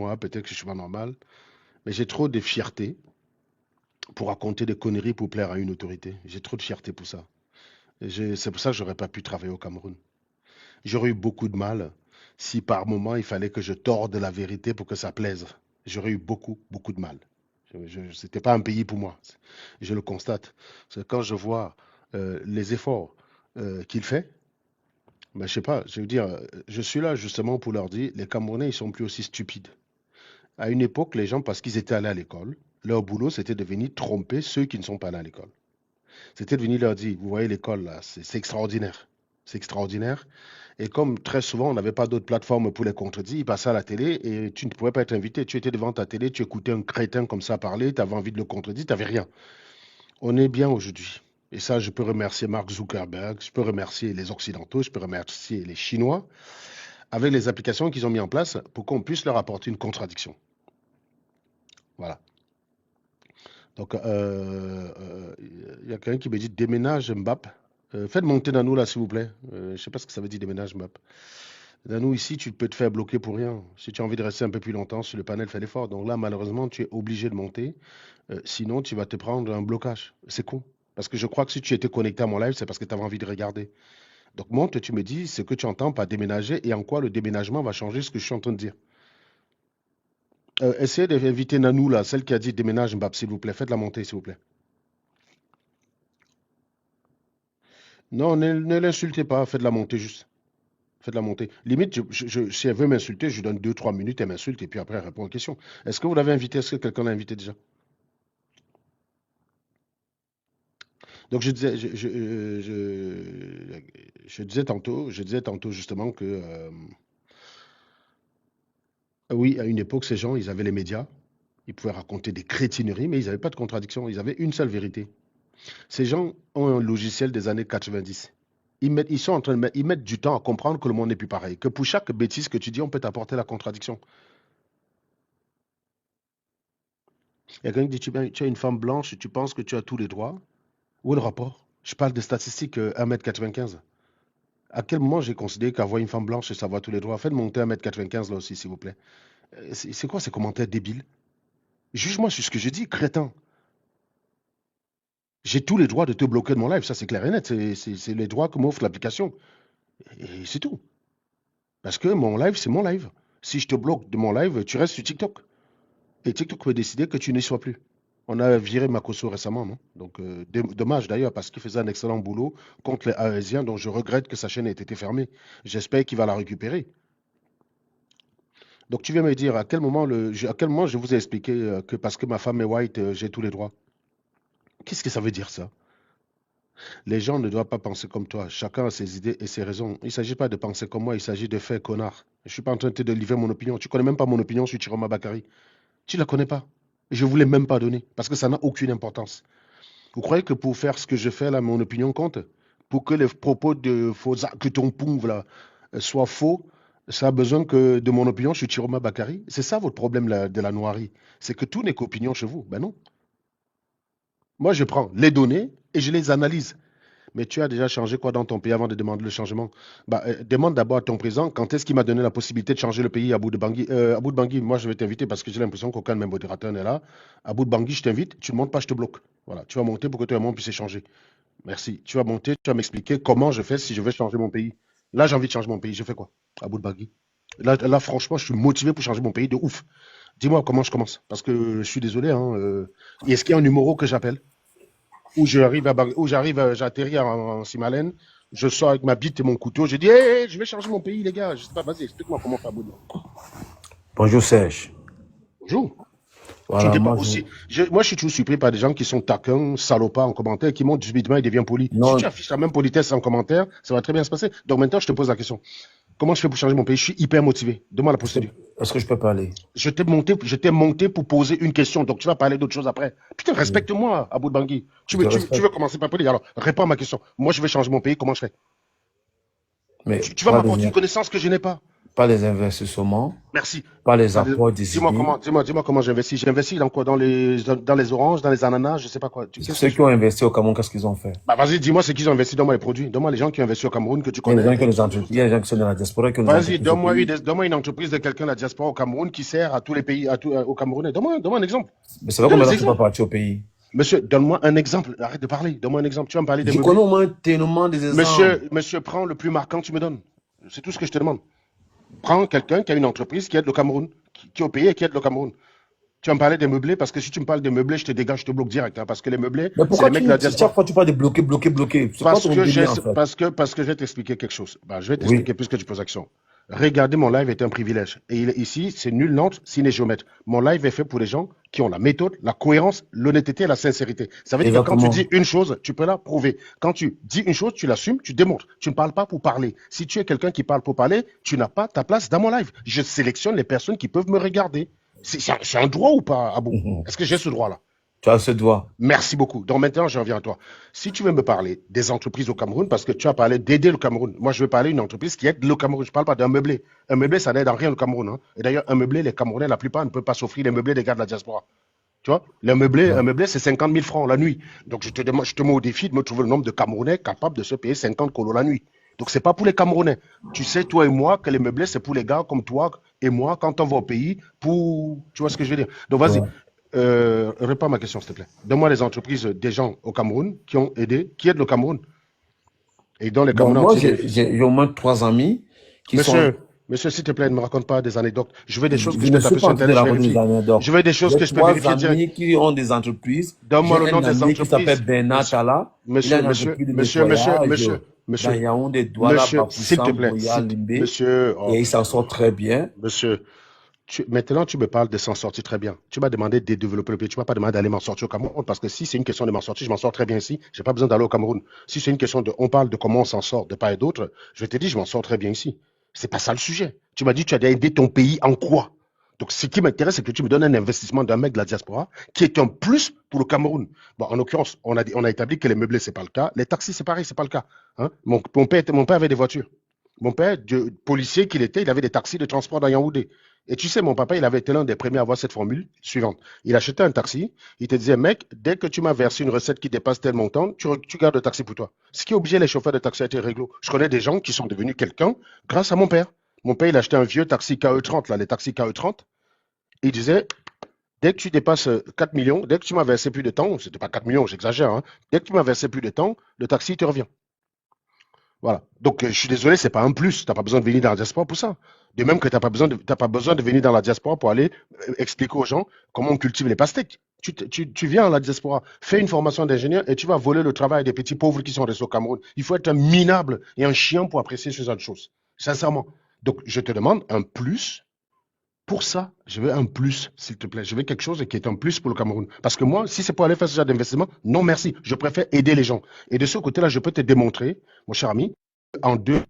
moi, peut-être que je suis pas normal, mais j'ai trop de fierté pour raconter des conneries pour plaire à une autorité. J'ai trop de fierté pour ça. C'est pour ça que j'aurais pas pu travailler au Cameroun. J'aurais eu beaucoup de mal si par moment il fallait que je torde la vérité pour que ça plaise. J'aurais eu beaucoup, beaucoup de mal. C'était pas un pays pour moi. Je le constate. Parce que quand je vois les efforts qu'il fait, ben, je sais pas, je veux dire, je suis là justement pour leur dire, les Camerounais, ils sont plus aussi stupides. À une époque, les gens, parce qu'ils étaient allés à l'école, leur boulot, c'était de venir tromper ceux qui ne sont pas allés à l'école. C'était de venir leur dire, vous voyez l'école là, c'est extraordinaire. C'est extraordinaire. Et comme très souvent, on n'avait pas d'autres plateformes pour les contredire, ils passaient à la télé et tu ne pouvais pas être invité. Tu étais devant ta télé, tu écoutais un crétin comme ça parler, tu avais envie de le contredire, tu n'avais rien. On est bien aujourd'hui. Et ça, je peux remercier Mark Zuckerberg, je peux remercier les Occidentaux, je peux remercier les Chinois, avec les applications qu'ils ont mis en place pour qu'on puisse leur apporter une contradiction. Voilà. Donc, il y a quelqu'un qui me dit déménage Mbappé. Faites monter Nanou là, s'il vous plaît. Je ne sais pas ce que ça veut dire déménage Mbappé. Nanou, ici, tu peux te faire bloquer pour rien. Si tu as envie de rester un peu plus longtemps sur le panel, fais l'effort. Donc là, malheureusement, tu es obligé de monter. Sinon, tu vas te prendre un blocage. C'est con. Parce que je crois que si tu étais connecté à mon live, c'est parce que tu avais envie de regarder. Donc monte, tu me dis ce que tu entends par déménager et en quoi le déménagement va changer ce que je suis en train de dire. Essayez d'inviter Nanou, là, celle qui a dit déménage Mbappé, s'il vous plaît. Faites la montée, s'il vous plaît. Non, ne l'insultez pas, faites la montée juste. Faites la montée. Limite, si elle veut m'insulter, je lui donne 2, 3 minutes, elle m'insulte et puis après elle répond aux questions. Est-ce que vous l'avez invité? Est-ce que quelqu'un l'a invité déjà? Donc je disais tantôt justement que oui, à une époque, ces gens, ils avaient les médias, ils pouvaient raconter des crétineries, mais ils n'avaient pas de contradiction, ils avaient une seule vérité. Ces gens ont un logiciel des années 90. Ils sont en train de ils mettent du temps à comprendre que le monde n'est plus pareil, que pour chaque bêtise que tu dis, on peut t'apporter la contradiction. Il y a quelqu'un qui dit, tu es une femme blanche, tu penses que tu as tous les droits. Où est le rapport? Je parle des statistiques 1,95 m. À quel moment j'ai considéré qu'avoir une femme blanche, ça va tous les droits? Faites monter 1,95 m là aussi, s'il vous plaît. C'est quoi ces commentaires débiles? Juge-moi sur ce que je dis, crétin. J'ai tous les droits de te bloquer de mon live, ça c'est clair et net. C'est les droits que m'offre l'application. Et c'est tout. Parce que mon live, c'est mon live. Si je te bloque de mon live, tu restes sur TikTok. Et TikTok peut décider que tu n'y sois plus. On a viré Makosso récemment, non? Donc, dommage d'ailleurs, parce qu'il faisait un excellent boulot contre les Aésiens, donc je regrette que sa chaîne ait été fermée. J'espère qu'il va la récupérer. Donc, tu viens me dire à quel moment, à quel moment je vous ai expliqué que parce que ma femme est white, j'ai tous les droits. Qu'est-ce que ça veut dire ça? Les gens ne doivent pas penser comme toi. Chacun a ses idées et ses raisons. Il ne s'agit pas de penser comme moi, il s'agit de faire connard. Je ne suis pas en train de te livrer mon opinion. Tu ne connais même pas mon opinion sur Chiroma Bakary. Tu ne la connais pas. Je ne vous l'ai même pas donnée parce que ça n'a aucune importance. Vous croyez que pour faire ce que je fais là, mon opinion compte? Pour que les propos de que ton pouve là soient faux, ça a besoin que de mon opinion sur Chiroma Bakary? C'est ça votre problème là, de la noirie. C'est que tout n'est qu'opinion chez vous. Ben non. Moi, je prends les données et je les analyse. Mais tu as déjà changé quoi dans ton pays avant de demander le changement? Bah, demande d'abord à ton président quand est-ce qu'il m'a donné la possibilité de changer le pays à bout de Bangui. À bout de Bangui, moi je vais t'inviter parce que j'ai l'impression qu'aucun de mes modérateurs n'est là. À bout de Bangui, je t'invite, tu ne montes pas, je te bloque. Voilà, tu vas monter pour que tout le monde puisse échanger. Merci. Tu vas monter, tu vas m'expliquer comment je fais si je veux changer mon pays. Là, j'ai envie de changer mon pays, je fais quoi? À bout de Bangui. Là, franchement, je suis motivé pour changer mon pays de ouf. Dis-moi comment je commence. Parce que je suis désolé, hein, est-ce qu'il y a un numéro que j'appelle? Où j'arrive, j'atterris en Simalène, je sors avec ma bite et mon couteau, je dis, hey, je vais changer mon pays, les gars. Je sais pas, vas-y, explique-moi comment faire Bouddha. Bonjour Serge. Bonjour. Voilà, Moi, je suis toujours surpris par des gens qui sont taquins, salopards en commentaire, qui montent subitement et deviennent polis. Si tu affiches la même politesse en commentaire, ça va très bien se passer. Donc maintenant, je te pose la question. Comment je fais pour changer mon pays? Je suis hyper motivé. Demande la procédure. Est-ce que je peux parler? Je t'ai monté pour poser une question, donc tu vas parler d'autre chose après. Putain, respecte-moi, Abou Bangui. Tu veux commencer par poser? Alors, réponds à ma question. Moi, je vais changer mon pays, comment je fais? Mais tu vas m'apporter une connaissance que je n'ai pas. pas les investissements, Merci. pas les Pas de- apports Dis-moi décidés. comment, dis-moi comment j'investis. J'investis dans quoi? Dans les oranges, dans les ananas, je sais pas quoi. Qu'est-ce que Ceux je qui fais? ont investi au Cameroun, qu'est-ce qu'ils ont fait? Bah, vas-y, dis-moi ce qu'ils ont investi. Donne-moi les produits. Donne-moi les gens qui ont investi au Cameroun que tu Il y a des connais gens qui ont et des qui. entreprises, il y a des gens qui sont dans la diaspora, qui ont des Vas-y, entreprises au pays. donne-moi une entreprise de quelqu'un de la diaspora au Cameroun qui sert à tous les pays, au Camerounais. Donne-moi un exemple. Mais c'est vrai Donne combien de des temps tu n'es pas exemples. parti au pays? Monsieur, donne-moi un exemple. Arrête de parler. Donne-moi un exemple. Tu vas me parler des Je connais meublés? au moins tellement des exemples. Monsieur, prends le plus marquant que tu me donnes. C'est tout ce que je te demande. Prends quelqu'un qui a une entreprise qui aide le Cameroun, qui est au pays et qui aide le Cameroun. Tu vas me parler des meublés parce que si tu me parles des meublés, je te dégage, je te bloque direct. Hein, parce que les meublés, Mais c'est pourquoi les mecs de la chaque diaspora. fois tu parles de bloquer, bloquer, bloquer? C'est quoi ton délire en fait? Parce que je vais t'expliquer quelque chose. Bah, je vais Oui, t'expliquer puisque tu poses action. Regarder mon live est un privilège. Et ici, c'est nul Nantes, ciné géomètre. Mon live est fait pour les gens qui ont la méthode, la cohérence, l'honnêteté et la sincérité. Ça veut dire que quand tu dis exactement. une chose, tu peux la prouver. Quand tu dis une chose, tu l'assumes, tu démontres. Tu ne parles pas pour parler. Si tu es quelqu'un qui parle pour parler, tu n'as pas ta place dans mon live. Je sélectionne les personnes qui peuvent me regarder. C'est un droit ou pas, Abou? Mhm. Est-ce que j'ai ce droit-là? Tu as ce doigt. Merci beaucoup. Donc maintenant, je reviens à toi. Si tu veux me parler des entreprises au Cameroun, parce que tu as parlé d'aider le Cameroun, moi je veux parler d'une entreprise qui aide le Cameroun. Je ne parle pas d'un meublé. Un meublé, ça n'aide en rien le Cameroun. Hein. Et d'ailleurs, un meublé, les Camerounais, la plupart ne peuvent pas s'offrir les meublés des gars de la diaspora. Tu vois, un Ouais. meublé, c'est 50 000 francs la nuit. Donc je te mets au défi de me trouver le nombre de Camerounais capables de se payer 50 colos la nuit. Donc c'est pas pour les Camerounais. Tu sais, toi et moi, que les meublés, c'est pour les gars comme toi et moi quand on va au pays pour. Tu vois ce que je veux dire? Donc vas-y, Ouais. réponds à ma question, s'il te plaît. Donne-moi les entreprises des gens au Cameroun qui ont aidé, qui aident le Cameroun et dont les Bon, Camerounais en moi, tirent bénéfice. j'ai au moins trois amis qui sont. Monsieur, s'il te plaît, ne me raconte pas des anecdotes. Je veux des choses que Je je t'ai ne suis tapées pas sur en train de Internet, je raconter des vérifie. anecdotes. Je veux des choses J'ai que je peux trois vérifier direct. amis qui ont des entreprises. Donne-moi J'ai le nom un des ami qui s'appelle entreprises. Bernard Monsieur, Tala. Il a monsieur, une monsieur, entreprise de monsieur, monsieur, nettoyage monsieur, dans monsieur, Yaoundé, Douala, monsieur, s'il te Bafoussam, plaît, Boya, Limbe. monsieur, oh Et il s'en putain, sort très bien. monsieur, maintenant tu me parles de s'en sortir très bien. Tu m'as demandé de développer le pays. Tu m'as pas demandé d'aller m'en sortir au Cameroun parce que si c'est une question de m'en sortir, je m'en sors très bien ici. J'ai pas besoin d'aller au Cameroun. Si c'est une question de, on parle de comment on s'en sort de part et d'autre, je te dis, je m'en sors très bien ici. C'est pas ça le sujet. Tu m'as dit, tu as aidé ton pays en quoi? Donc, ce qui m'intéresse, c'est que tu me donnes un investissement d'un mec de la diaspora qui est un plus pour le Cameroun. Bon, en l'occurrence, on a établi que les meublés, c'est pas le cas. Les taxis, c'est pareil, c'est pas le cas. Hein? Mon père avait des voitures. Mon père, policier qu'il était, il avait des taxis de transport dans Yaoundé. Et tu sais, mon papa, il avait été l'un des premiers à avoir cette formule suivante. Il achetait un taxi, il te disait, mec, dès que tu m'as versé une recette qui dépasse tel montant, tu gardes le taxi pour toi. Ce qui obligeait les chauffeurs de taxi à être réglo. Je connais des gens qui sont devenus quelqu'un grâce à mon père. Mon père, il achetait un vieux taxi KE30, là, les taxis KE30. Il disait, dès que tu dépasses 4 millions, dès que tu m'as versé plus de temps, c'était pas 4 millions, j'exagère, hein, dès que tu m'as versé plus de temps, le taxi te revient. Voilà. Donc, je suis désolé, c'est pas un plus. Tu n'as pas besoin de venir dans la diaspora pour ça. De même que tu n'as pas besoin de venir dans la diaspora pour aller expliquer aux gens comment on cultive les pastèques. Tu viens à la diaspora, fais une formation d'ingénieur et tu vas voler le travail des petits pauvres qui sont restés au Cameroun. Il faut être un minable et un chien pour apprécier ce genre de choses. Sincèrement. Donc, je te demande un plus. Pour ça, je veux un plus, s'il te plaît. Je veux quelque chose qui est un plus pour le Cameroun. Parce que moi, si c'est pour aller faire ce genre d'investissement, non merci. Je préfère aider les gens. Et de ce côté-là, je peux te démontrer, mon cher ami, en deux,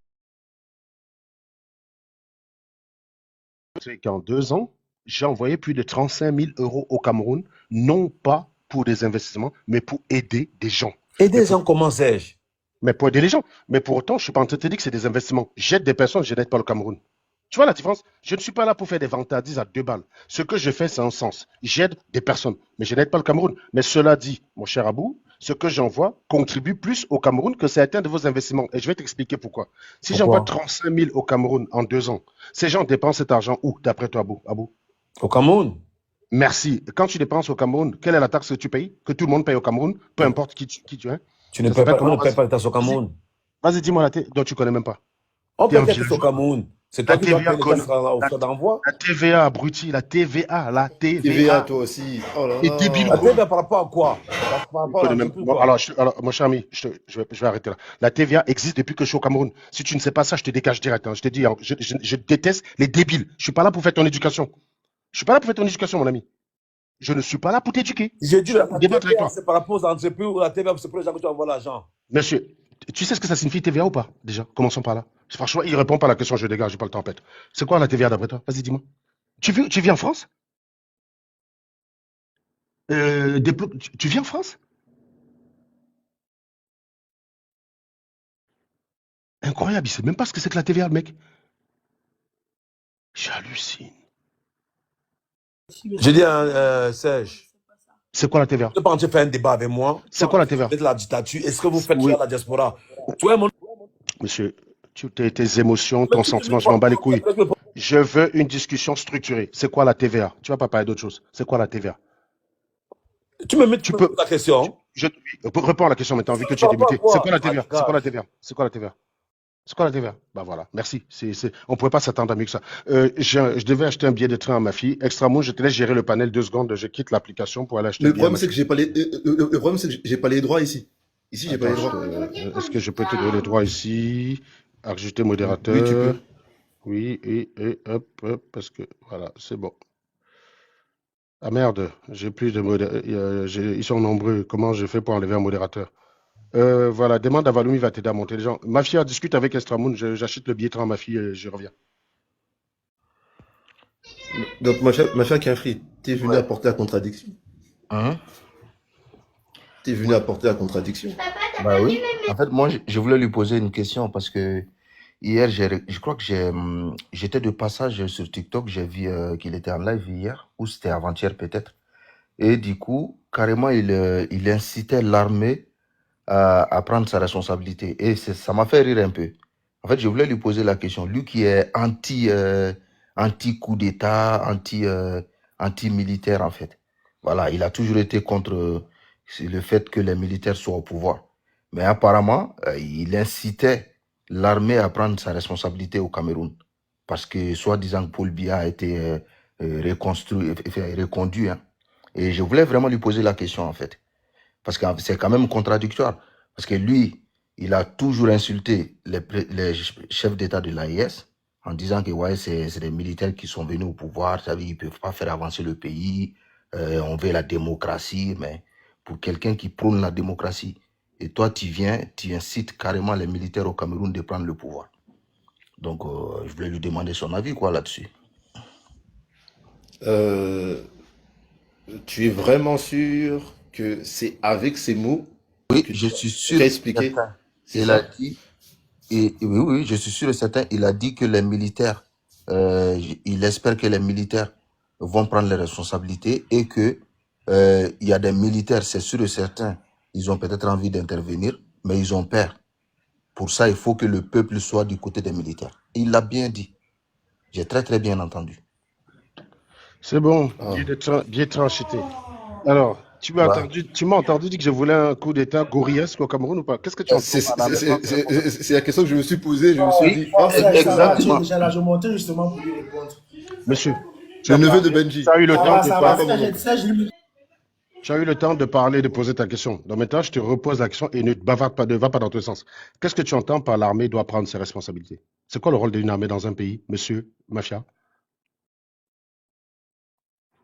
qu'en 2 ans, j'ai envoyé plus de 35 000 euros au Cameroun, non pas pour des investissements, mais pour aider des gens. Et Mais des pour, gens, comment sais-je? mais pour aider les gens. Mais pour autant, je ne suis pas en train de te dire que c'est des investissements. J'aide des personnes, je n'aide pas le Cameroun. Tu vois la différence? Je ne suis pas là pour faire des vantardises à 2 balles. Ce que je fais, c'est un sens. J'aide des personnes, mais je n'aide pas le Cameroun. Mais cela dit, mon cher Abou, ce que j'envoie contribue plus au Cameroun que certains de vos investissements. Et je vais t'expliquer pourquoi. Si j'envoie Pourquoi? 35 000 au Cameroun en 2 ans, ces gens dépensent cet argent où, d'après toi, Abou? Au Cameroun? Merci. Quand tu dépenses au Cameroun, quelle est la taxe que tu payes? Que tout le monde paye au Cameroun, peu importe qui tu es. Tu ne Ça payes s'appelle pas, on comment? ne paye Vas-y, pas les taxes au vas-y, Cameroun. vas-y, dis-moi la tête dont tu connais même pas. On T'es paye un quelle taxe au villageois. Cameroun? C'est La toi qui dois TVA, payer les taxes aux la, frais d'envoi? la TVA, abruti, la TVA, TVA. toi aussi. Oh là Et débile La quoi. là. TVA par rapport à quoi? Par Tu rapport à connais même. l'entreprise, Bon, quoi? alors, mon cher ami, je vais arrêter là. La TVA existe depuis que je suis au Cameroun. Si tu ne sais pas ça, je te dégage direct. Hein. Je te dis, hein, je déteste les débiles. Je suis pas là pour faire ton éducation. Je suis pas là pour faire ton éducation, mon ami. Je ne suis pas là pour t'éduquer. J'ai Je dit suis là la pour débattre avec TVA, toi. c'est par rapport aux entreprises ou la TVA, c'est pour les gens que tu envoies l'argent. Monsieur, tu sais ce que ça signifie TVA ou pas? Déjà, commençons par là. Franchement, il répond pas à la question, je dégage, j'ai pas le temps en fait. C'est quoi la TVA d'après toi? Vas-y, dis-moi. Tu vis en France? Tu vis en France? Incroyable, il sait même pas ce que c'est que la TVA, le mec. J'hallucine. J'ai dit à Serge, C'est quoi la TVA? tu penses faire un débat avec moi? C'est quoi la TVA? Faites la dictature. Est-ce que vous faites Oui, ça à la diaspora? Tu vois, mon... monsieur, tes émotions, ton sentiment, je m'en bats les couilles. Je veux une discussion structurée. C'est quoi la TVA? Tu vas pas parler d'autre chose. C'est quoi la TVA? Tu me mets Tu peux. la question. Réponds à la question maintenant, vu que tu es débuté. C'est quoi la TVA? C'est quoi la TVA? C'est quoi la TVA? C'est quoi la TVA? Bah voilà, merci. On ne pouvait pas s'attendre à mieux que ça. Je devais acheter un billet de train à ma fille. Extramo, je te laisse gérer le panel 2 secondes. Je quitte l'application pour aller acheter un Le billet à problème, ma c'est que fille. le problème, c'est que j'ai pas les droits ici. Ici, j'ai pas les Attends, droits. est-ce que je peux te donner les droits ici? Ajouter Oui, tu modérateur. peux. Oui, et hop, hop, parce que voilà, c'est bon. Ah merde, j'ai plus de modérateur. Ils sont nombreux. Comment je fais pour enlever un modérateur? Voilà, demande à Valoumi, il va t'aider à monter les gens. Mafia, discute avec Estramoun, j'achète le billet de train à ma fille et je reviens. Donc, ma chère Kinfri, t'es venu apporter la contradiction. Hein? T'es venu apporter la contradiction. Bah oui. En fait, moi, je voulais lui poser une question parce que hier, je crois que j'étais de passage sur TikTok, j'ai vu qu'il était en live hier, ou c'était avant-hier peut-être. Et du coup, carrément, il incitait l'armée à prendre sa responsabilité. Et ça m'a fait rire un peu. En fait, je voulais lui poser la question. Lui qui est anti-coup d'État, anti-militaire, en fait. Voilà, il a toujours été contre le fait que les militaires soient au pouvoir. Mais apparemment, il incitait l'armée à prendre sa responsabilité au Cameroun. Parce que, soi-disant, Paul Biya a été reconduit. Hein. Et je voulais vraiment lui poser la question, en fait. Parce que c'est quand même contradictoire. Parce que lui, il a toujours insulté les chefs d'État de l'AIS en disant que ouais, c'est des militaires qui sont venus au pouvoir, ça veut dire qu'ils ne peuvent pas faire avancer le pays, on veut la démocratie, mais pour quelqu'un qui prône la démocratie, et toi tu viens, tu incites carrément les militaires au Cameroun de prendre le pouvoir. Donc je voulais lui demander son avis quoi là-dessus. Tu es vraiment sûr que c'est avec ces mots Oui, que je tu suis sûr as et expliqué? certain. C'est Il a ça? dit, et oui, oui, je suis sûr et certain, il a dit que les militaires, il espère que les militaires vont prendre les responsabilités et que il y a des militaires, c'est sûr et certain, ils ont peut-être envie d'intervenir, mais ils ont peur. Pour ça, il faut que le peuple soit du côté des militaires. Il l'a bien dit. J'ai très très bien entendu. C'est bon, Ah. billet de train acheté. Alors, tu m'as entendu dire que je voulais un coup d'État gorillesque au Cameroun ou pas? Qu'est-ce que tu entends par là? C'est la question que je me suis posée. Je me suis dit, ah, Ça va, tu es Exactement. déjà là. Je montais justement pour lui répondre. Monsieur, le neveu de Benji. tu as eu le Ça temps va, de ça va. parler. Serge, lui... Tu as eu le temps de parler, de poser ta question. Donc maintenant, je te repose la question et ne bavarde pas, ne va pas dans tous les sens. Qu'est-ce que tu entends par l'armée doit prendre ses responsabilités? C'est quoi le rôle d'une armée dans un pays, monsieur Mafia?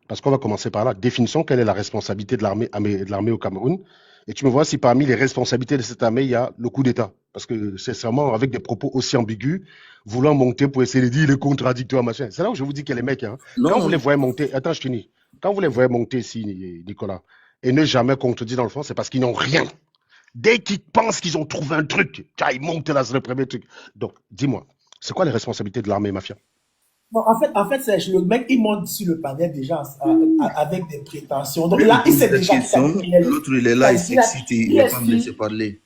Parce qu'on va commencer par là. Définissons quelle est la responsabilité de l'armée au Cameroun. Et tu me vois si parmi les responsabilités de cette armée, il y a le coup d'État. Parce que c'est sûrement avec des propos aussi ambigus, voulant monter pour essayer de dire il est contradictoire, machin. C'est là où je vous dis que les mecs, hein, quand vous les voyez monter, attends, je finis. Quand vous les voyez monter ici, Nicolas, et ne jamais contredire dans le fond, c'est parce qu'ils n'ont rien. Dès qu'ils pensent qu'ils ont trouvé un truc, ils montent là sur le premier truc. Donc, dis-moi, c'est quoi les responsabilités de l'armée mafia? Bon, en fait Serge, le mec, il monte sur le panel déjà avec des prétentions. Donc là, il sait déjà l'autre, il est là, il s'excite, il ne va pas me laisser parler.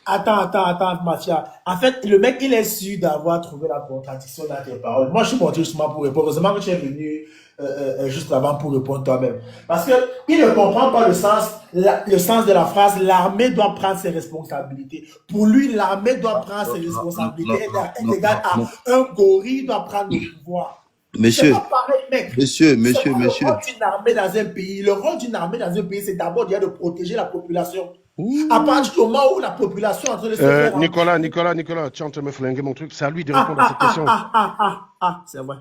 Attends, Mafia. En fait, le mec, il est sûr d'avoir trouvé la contradiction dans tes paroles. Moi, je suis monté justement pour répondre. Heureusement que tu es venu juste avant pour répondre toi-même. Parce que il ne comprend pas le sens de la phrase « l'armée doit prendre ses responsabilités ». Pour lui, l'armée doit prendre ses responsabilités est égal à un gorille doit prendre le pouvoir. Monsieur, c'est pas pareil, mec. monsieur. Le rôle d'une armée dans un pays, c'est d'abord déjà de protéger la population. À partir du moment où la population est en train de se faire... Nicolas, tu es en train de me flinguer mon truc. C'est à lui de répondre à cette question. C'est vrai.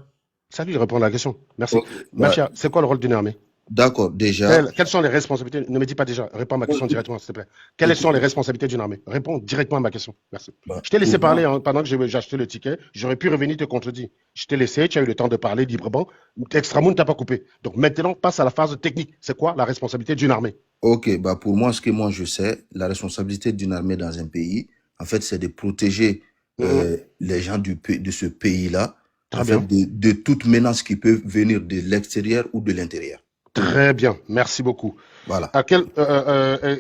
C'est à lui de répondre à la question. Merci. Mafia, c'est quoi le rôle d'une armée? D'accord, déjà. Quelles sont les responsabilités? Ne me dis pas déjà. Réponds à ma question directement, s'il te plaît. Quelles sont les responsabilités d'une armée? Réponds directement à ma question. Merci. Je t'ai laissé parler pendant que j'ai acheté le ticket. J'aurais pu revenir te contredire. Je t'ai laissé, tu as eu le temps de parler librement. Extramoun ne t'a pas coupé. Donc maintenant, passe à la phase technique. C'est quoi la responsabilité d'une armée? Ok, pour moi, ce que moi je sais, la responsabilité d'une armée dans un pays, en fait, c'est de protéger les gens de ce pays-là Très en fait, bien. de toute menace qui peut venir de l'extérieur ou de l'intérieur. Très bien. Merci beaucoup. Voilà.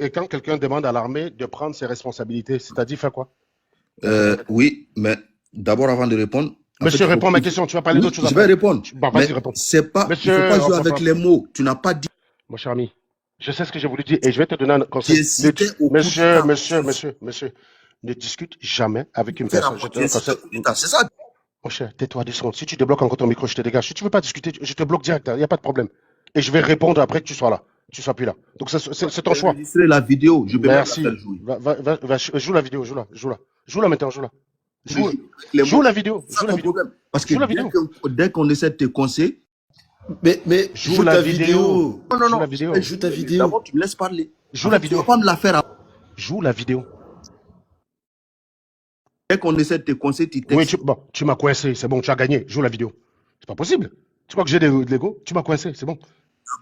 Et quand quelqu'un demande à l'armée de prendre ses responsabilités, c'est-à-dire faire quoi? Oui, mais d'abord, avant de répondre, en fait, Monsieur, réponds à ma il faut- question. Tu vas parler oui, d'autre chose je vais après. répondre. Bon, Mais vas-y, réponds. c'est pas, il faut Monsieur, pas jouer avec les mots. Tu n'as pas dit. mon cher ami, je sais ce que je voulais dire et je vais te donner un conseil. J'ai cité au coup Monsieur, d'État. monsieur, ne discute jamais avec une Faire personne. Je te donne J'ai un cité conseil. au coup d'État. C'est ça. Mon cher, tais-toi 2 secondes. Si tu débloques encore ton micro, je te dégage. Si tu veux pas discuter, je te bloque direct. Il n'y a pas de problème. Et je vais répondre après que tu sois là. Tu sois plus là. Donc c'est ton J'ai choix. enregistré la vidéo. Je peux même la Merci. faire jouer. Joue la vidéo, joue-la. Joue-la maintenant, joue-la. Je joue avec les Joue mots. la vidéo. C'est ça Joue la ton vidéo. problème. Parce que Joue la vidéo. dès qu'on essaie de te conseiller, Mais Joue joue la ta vidéo. vidéo. Joue la vidéo. Joue ta vidéo. d'abord, tu me laisses parler. Joue En la fait, tu vidéo. vas pas me la faire. Joue la vidéo. Dès qu'on essaie de te conseiller, tu Oui, textes. tu m'as coincé. C'est bon, tu as gagné. Joue la vidéo. C'est pas possible. Tu crois que j'ai de l'ego? Tu m'as coincé. C'est bon.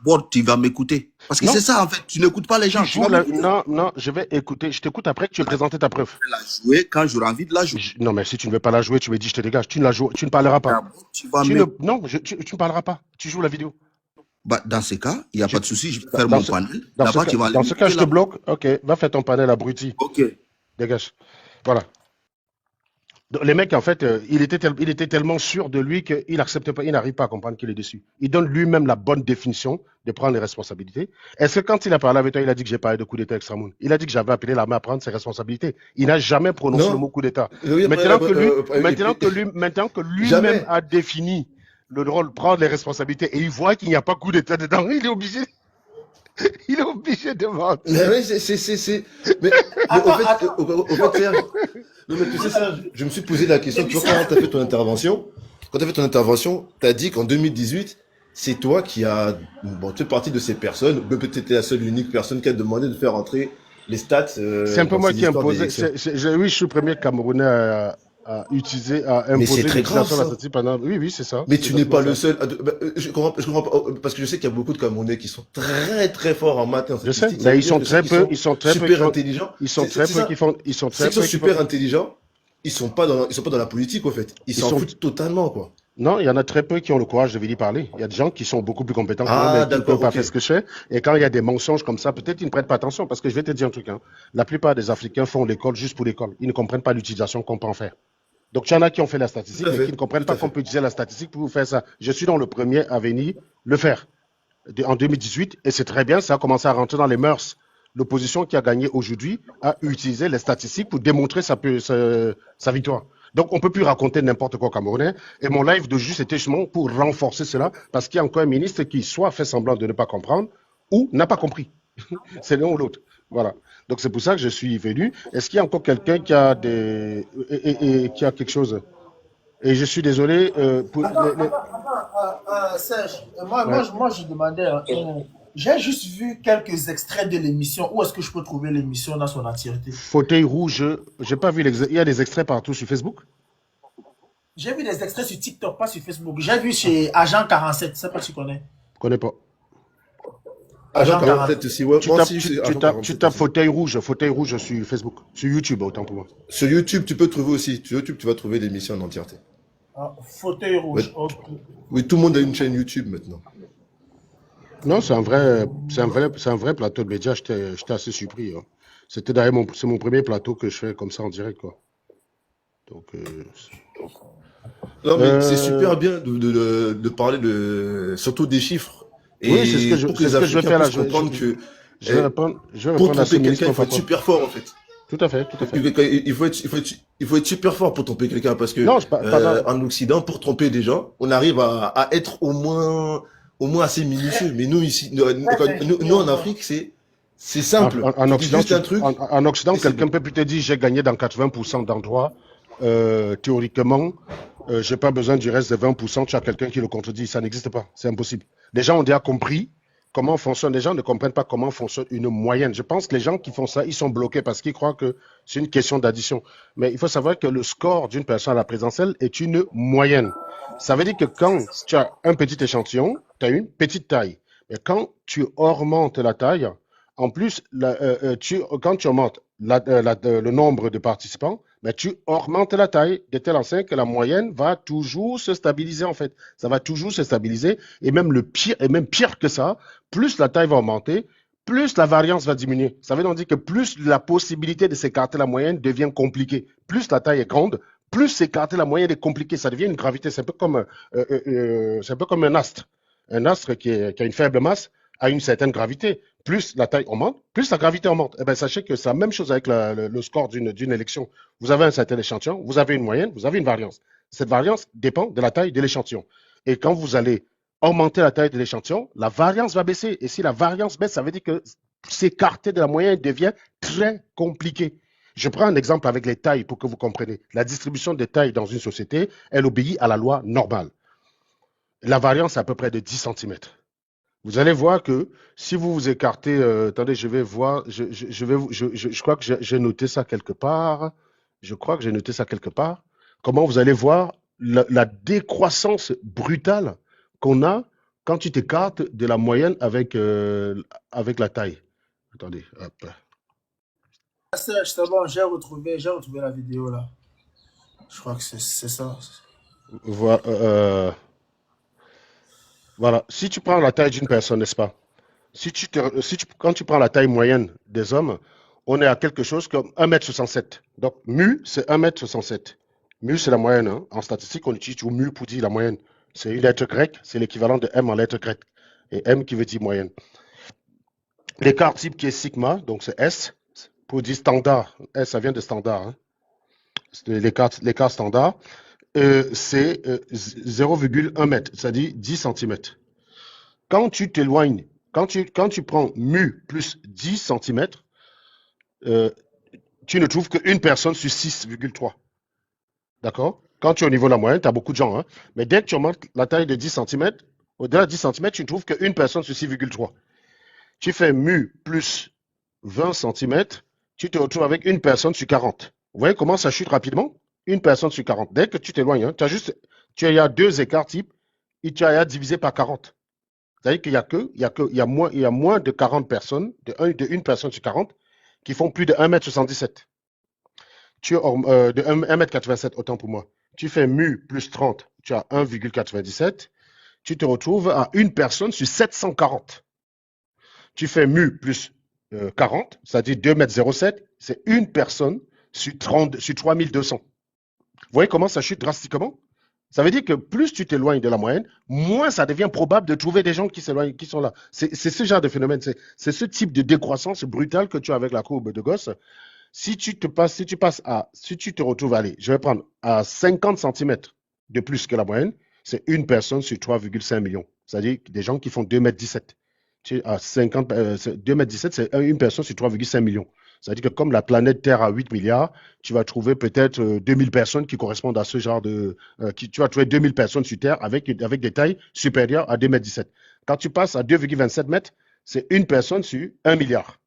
D'abord, tu vas m'écouter. Parce que Non. c'est ça, en fait. Tu n'écoutes pas les gens. Tu vas m'écouter. Non, je vais écouter. Je t'écoute après que tu aies présenté ta preuve. Je vais la jouer quand j'aurai envie de la jouer. Non, mais si tu ne veux pas la jouer, tu me dis je te dégage. Tu ne parleras pas. D'abord, tu vas Non, tu ne parleras pas. Tu joues la vidéo. Dans ce cas, il n'y a pas de souci. Je vais faire Dans mon ce- panel. Dans D'abord, tu vas aller ce cas, je te là. bloque. Ok, va faire ton panel abruti. Ok. Dégage. Voilà. Donc, les mecs, en fait, il était tellement sûr de lui qu'il n'accepte pas, il n'arrive pas à comprendre qu'il est déçu. Il donne lui-même la bonne définition de prendre les responsabilités. Est-ce que quand il a parlé avec toi, il a dit que j'ai parlé de coup d'État extramoun? Il a dit que j'avais appelé l'armée à prendre ses responsabilités. Il n'a jamais prononcé Non. le mot coup d'État. Oui, Maintenant après, que lui-même jamais. a défini le rôle, prendre les responsabilités, et il voit qu'il n'y a pas coup d'État dedans, il est obligé. Il est obligé de mentir. Mais ouais, mais au fait, Serge, non, mais tu sais, Serge, je me suis posé la question, tu vois, quand tu as fait ton intervention, tu as dit qu'en 2018, c'est toi qui as, bon, tu fais partie de ces personnes, mais peut-être la seule unique personne qui a demandé de faire entrer les stats. C'est un peu dans moi ces qui ai histoires imposé. d'élections. Oui, je suis le premier Camerounais à Mais imposer c'est très grave, l'utilisation de la ça. statistique pendant. Oui, c'est ça. Mais C'est tu n'es pas exactement le ça. seul. Je comprends pas, parce que je sais qu'il y a beaucoup de Camerounais qui sont très très forts en maths et en Je sais, statistiques. Ça mais veut ils dire sont que très ceux qui peu, sont ils sont très peu qui super font, intelligents, ils sont c'est très c'est peu ça. qui font, ils sont Ceux très qui sont peu qui font. super intelligents, ils sont pas dans la politique, au fait. Ils Ils s'en sont, foutent totalement, quoi. non, il y en a très peu qui ont le courage de venir parler. Il y a des gens qui sont beaucoup plus compétents que moi, Ah, mais qui ne peuvent d'accord, pas ok. faire ce que je fais. Et quand il y a des mensonges comme ça, peut-être ils ne prêtent pas attention. Parce que je vais te dire un truc, hein. La plupart des Africains font l'école juste pour l'école. Ils ne comprennent pas l'utilisation qu'on peut en faire. Donc, il y en a qui ont fait la statistique, Tout à mais qui fait, ne comprennent tout pas à qu'on fait. peut utiliser la statistique pour faire ça. Je suis donc le premier à venir le faire en 2018, et c'est très bien, ça a commencé à rentrer dans les mœurs. L'opposition qui a gagné aujourd'hui a utilisé les statistiques pour démontrer sa victoire. Donc, on ne peut plus raconter n'importe quoi au Camerounais. Et mon live de juste était justement pour renforcer cela, parce qu'il y a encore un ministre qui soit fait semblant de ne pas comprendre, ou n'a pas compris. C'est l'un ou l'autre. Voilà. Donc, c'est pour ça que je suis venu. Est-ce qu'il y a encore quelqu'un qui a qui a quelque chose? Et je suis désolé pour Serge, ouais. moi, je demandais, j'ai juste vu quelques extraits de l'émission. Où est-ce que je peux trouver l'émission dans son entièreté? Fauteuil rouge. J'ai pas vu il y a des extraits partout sur Facebook. J'ai vu des extraits sur TikTok, pas sur Facebook. J'ai vu chez Agent 47, je sais pas si tu connais. Je connais pas. Agent Agent 40, 47. peut-être aussi. Ouais, Tu moi tapes, aussi, tu, c'est tu Agent tapes, 47 tu tapes aussi. fauteuil rouge sur Facebook, sur YouTube autant pour moi. Sur YouTube, tu peux trouver aussi. Sur YouTube, tu vas trouver l'émission en entièreté. Ah, fauteuil Ouais. rouge. Ok. Oui, tout le monde a une chaîne YouTube maintenant. Non, c'est un vrai plateau de médias. J'étais assez surpris, hein. C'est mon premier plateau que je fais comme ça en direct, quoi. Donc, Non, mais c'est euh, super bien de parler surtout des chiffres. oui, Et pour que c'est les ce que je vais Africains faire là. puissent comprendre que Je vais eh, je vais pour répondre à ce tromper ministre quelqu'un, il qui faut n'a être pas. super fort, en fait. Tout à fait, tout à fait. Il faut être super fort pour tromper quelqu'un parce que Non, c'est pas, en Occident, pour tromper des gens, on arrive à être au moins assez minutieux. Mais nous ici, nous en Afrique, c'est simple. En Tu dis Occident, juste un truc en Occident, et c'est quelqu'un bon. peut plus te dire j'ai gagné dans 80% d'endroits. Théoriquement, j'ai pas besoin du reste de 20%. Tu as quelqu'un qui le contredit. Ça n'existe pas. C'est impossible. Les gens ont déjà compris comment fonctionne. Les gens ne comprennent pas comment fonctionne une moyenne. Je pense que les gens qui font ça, ils sont bloqués parce qu'ils croient que c'est une question d'addition. Mais il faut savoir que le score d'une personne à la présidentielle est une moyenne. Ça veut dire que quand tu as un petit échantillon, tu as une petite taille. Mais quand tu augmentes la taille, en plus, quand tu augmentes le nombre de participants, mais tu augmentes la taille de telle enseigne que la moyenne va toujours se stabiliser en fait. Ça va toujours se stabiliser et même pire que ça, plus la taille va augmenter, plus la variance va diminuer. Ça veut donc dire que plus la possibilité de s'écarter la moyenne devient compliquée. Plus la taille est grande, plus s'écarter la moyenne est compliqué. Ça devient une gravité. C'est un peu comme un astre. Un astre qui a une faible masse a une certaine gravité. Plus la taille augmente, plus la gravité augmente. Eh bien, sachez que c'est la même chose avec le score d'une élection. Vous avez un certain échantillon, vous avez une moyenne, vous avez une variance. Cette variance dépend de la taille de l'échantillon. Et quand vous allez augmenter la taille de l'échantillon, la variance va baisser. Et si la variance baisse, ça veut dire que s'écarter de la moyenne devient très compliqué. Je prends un exemple avec les tailles pour que vous compreniez. La distribution des tailles dans une société, elle obéit à la loi normale. La variance est à peu près de 10 cm. Vous allez voir que si vous vous écartez, attendez, je vais voir, je crois que j'ai noté ça quelque part. Je crois que j'ai noté ça quelque part. Comment vous allez voir la décroissance brutale qu'on a quand tu t'écartes de la moyenne avec la taille. Attendez, hop. C'est bon, j'ai retrouvé la vidéo là. Je crois que c'est ça. Voilà, voilà. Si tu prends la taille d'une personne, n'est-ce pas? Quand tu prends la taille moyenne des hommes, on est à quelque chose comme 1,67 m. Donc, mu, c'est 1,67 m. Mu, c'est la moyenne. Hein. En statistique, on utilise toujours mu pour dire la moyenne. C'est une lettre grecque, c'est l'équivalent de M en lettre grecque. Et M qui veut dire moyenne. L'écart type qui est sigma, donc c'est S, pour dire standard. S, ça vient de standard. Hein. L'écart standard, c'est 0,1 m, c'est-à-dire 10 cm. Quand tu t'éloignes, quand tu prends mu plus 10 cm, tu ne trouves qu'une personne sur 6,3. D'accord? Quand tu es au niveau de la moyenne, tu as beaucoup de gens. Hein? Mais dès que tu augmentes la taille de 10 cm, au-delà de 10 cm, tu ne trouves qu'une personne sur 6,3. Tu fais mu plus 20 cm, tu te retrouves avec une personne sur 40. Vous voyez comment ça chute rapidement? Une personne sur 40. Dès que tu t'éloignes, hein, tu as deux écarts types et tu as divisé par 40. C'est-à-dire qu'il y a moins de 40 personnes, de une personne sur 40, qui font plus de 1,77 m. De 1,87 m, autant pour moi. Tu fais mu plus 30, tu as 1,97. Tu te retrouves à une personne sur 740. Tu fais mu plus 40, c'est-à-dire 2,07 m, c'est une personne sur 3200. Vous voyez comment ça chute drastiquement? Ça veut dire que plus tu t'éloignes de la moyenne, moins ça devient probable de trouver des gens qui s'éloignent, qui sont là. C'est ce genre de phénomène, c'est ce type de décroissance brutale que tu as avec la courbe de Gauss. Si tu te retrouves, allez, je vais prendre à 50 cm de plus que la moyenne, c'est une personne sur 3,5 millions. C'est-à-dire des gens qui font 2,17 m. À 2,17 m, c'est une personne sur 3,5 millions. C'est-à-dire que comme la planète Terre a 8 milliards, tu vas trouver peut-être 2000 personnes qui correspondent à ce genre de... tu vas trouver 2000 personnes sur Terre avec des tailles supérieures à 2,17 m. Quand tu passes à 2,27 m, c'est une personne sur 1 milliard.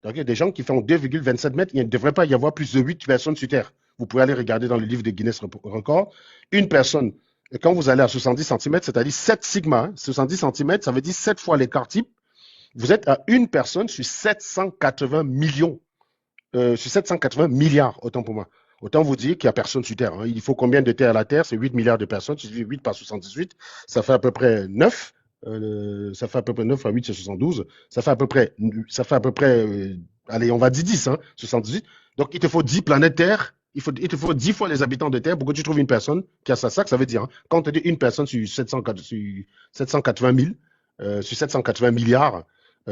Donc, il y a des gens qui font 2,27 m, il ne devrait pas y avoir plus de 8 personnes sur Terre. Vous pouvez aller regarder dans le livre de Guinness Records. Une personne, quand vous allez à 70 cm, c'est-à-dire 7 sigma, hein, 70 cm, ça veut dire 7 fois l'écart type. Vous êtes à une personne sur 780 millions. Sur 780 milliards, autant pour moi. Autant vous dire qu'il n'y a personne sur Terre. Hein. Il faut combien de Terre à la Terre? C'est 8 milliards de personnes. Tu dis 8 par 78, ça fait à peu près 9. Ça fait à peu près 9 à 8, c'est 72. Ça fait à peu près, allez, on va dire 10, hein, 78. Donc, il te faut 10 planètes Terre. Il te faut 10 fois les habitants de Terre pour que tu trouves une personne qui a ça. Ça que ça veut dire. Hein. Quand on te dit une personne sur 780 000, sur 780 milliards,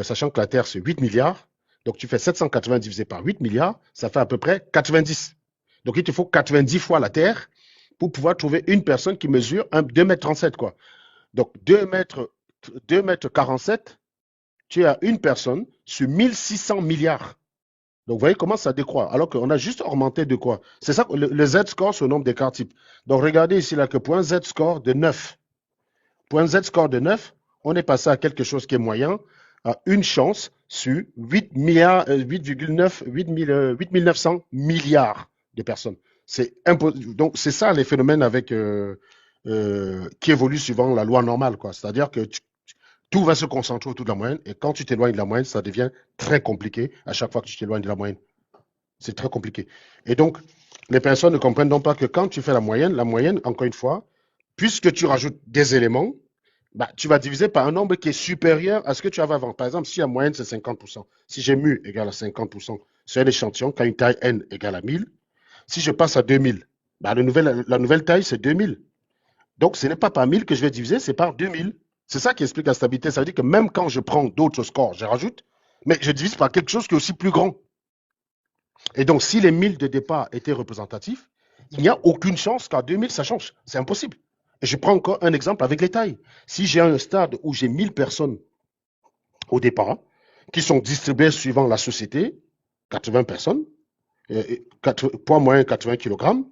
sachant que la Terre, c'est 8 milliards. Donc, tu fais 780 divisé par 8 milliards, ça fait à peu près 90. Donc, il te faut 90 fois la Terre pour pouvoir trouver une personne qui mesure 2,37 m, quoi. Donc, 2,47 m, tu as une personne sur 1600 milliards. Donc, vous voyez comment ça décroît. Alors qu'on a juste augmenté de quoi? C'est ça, le Z-score, c'est le nombre d'écarts types. Donc, regardez ici là que point Z-score de 9. Point Z-score de 9, on est passé à quelque chose qui est moyen, à une chance sur 8,900 milliards de personnes. Donc, c'est ça les phénomènes avec, qui évoluent suivant la loi normale, quoi. C'est-à-dire que tout va se concentrer autour de la moyenne et quand tu t'éloignes de la moyenne, ça devient très compliqué à chaque fois que tu t'éloignes de la moyenne. C'est très compliqué. Et donc, les personnes ne comprennent donc pas que quand tu fais la moyenne, encore une fois, puisque tu rajoutes des éléments, bah, tu vas diviser par un nombre qui est supérieur à ce que tu avais avant. Par exemple, si la moyenne c'est 50%, si j'ai mu égale à 50% sur un échantillon qui a une taille n égale à 1000, si je passe à 2000, bah, la nouvelle taille c'est 2000. Donc, ce n'est pas par 1000 que je vais diviser, c'est par 2000. C'est ça qui explique la stabilité. Ça veut dire que même quand je prends d'autres scores, je rajoute, mais je divise par quelque chose qui est aussi plus grand. Et donc, si les 1000 de départ étaient représentatifs, il n'y a aucune chance qu'à 2000, ça change. C'est impossible. Et je prends encore un exemple avec les tailles. Si j'ai un stade où j'ai 1000 personnes au départ, qui sont distribuées suivant la société, 80 personnes, poids moyen 80 kg,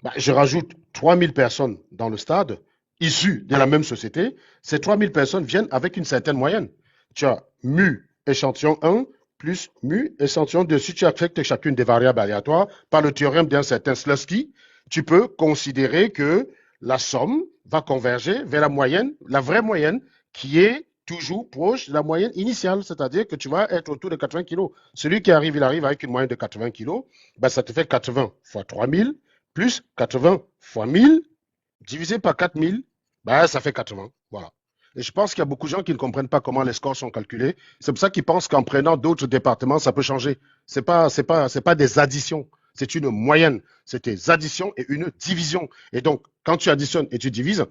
bah, je rajoute 3000 personnes dans le stade, issues de la même société. Ces 3000 personnes viennent avec une certaine moyenne. Tu as mu échantillon 1 plus mu échantillon 2. Si tu affectes chacune des variables aléatoires par le théorème d'un certain Slutsky, tu peux considérer que la somme va converger vers la moyenne, la vraie moyenne, qui est toujours proche de la moyenne initiale, c'est-à-dire que tu vas être autour de 80 kg. Celui qui arrive, il arrive avec une moyenne de 80 kg, ben ça te fait 80 fois 3000 plus 80 fois 1000 divisé par 4000, ben ça fait 80. Voilà. Et je pense qu'il y a beaucoup de gens qui ne comprennent pas comment les scores sont calculés. C'est pour ça qu'ils pensent qu'en prenant d'autres départements, ça peut changer. C'est pas des additions. C'est une moyenne. C'est des additions et une division. Et donc, quand tu additionnes et tu divises,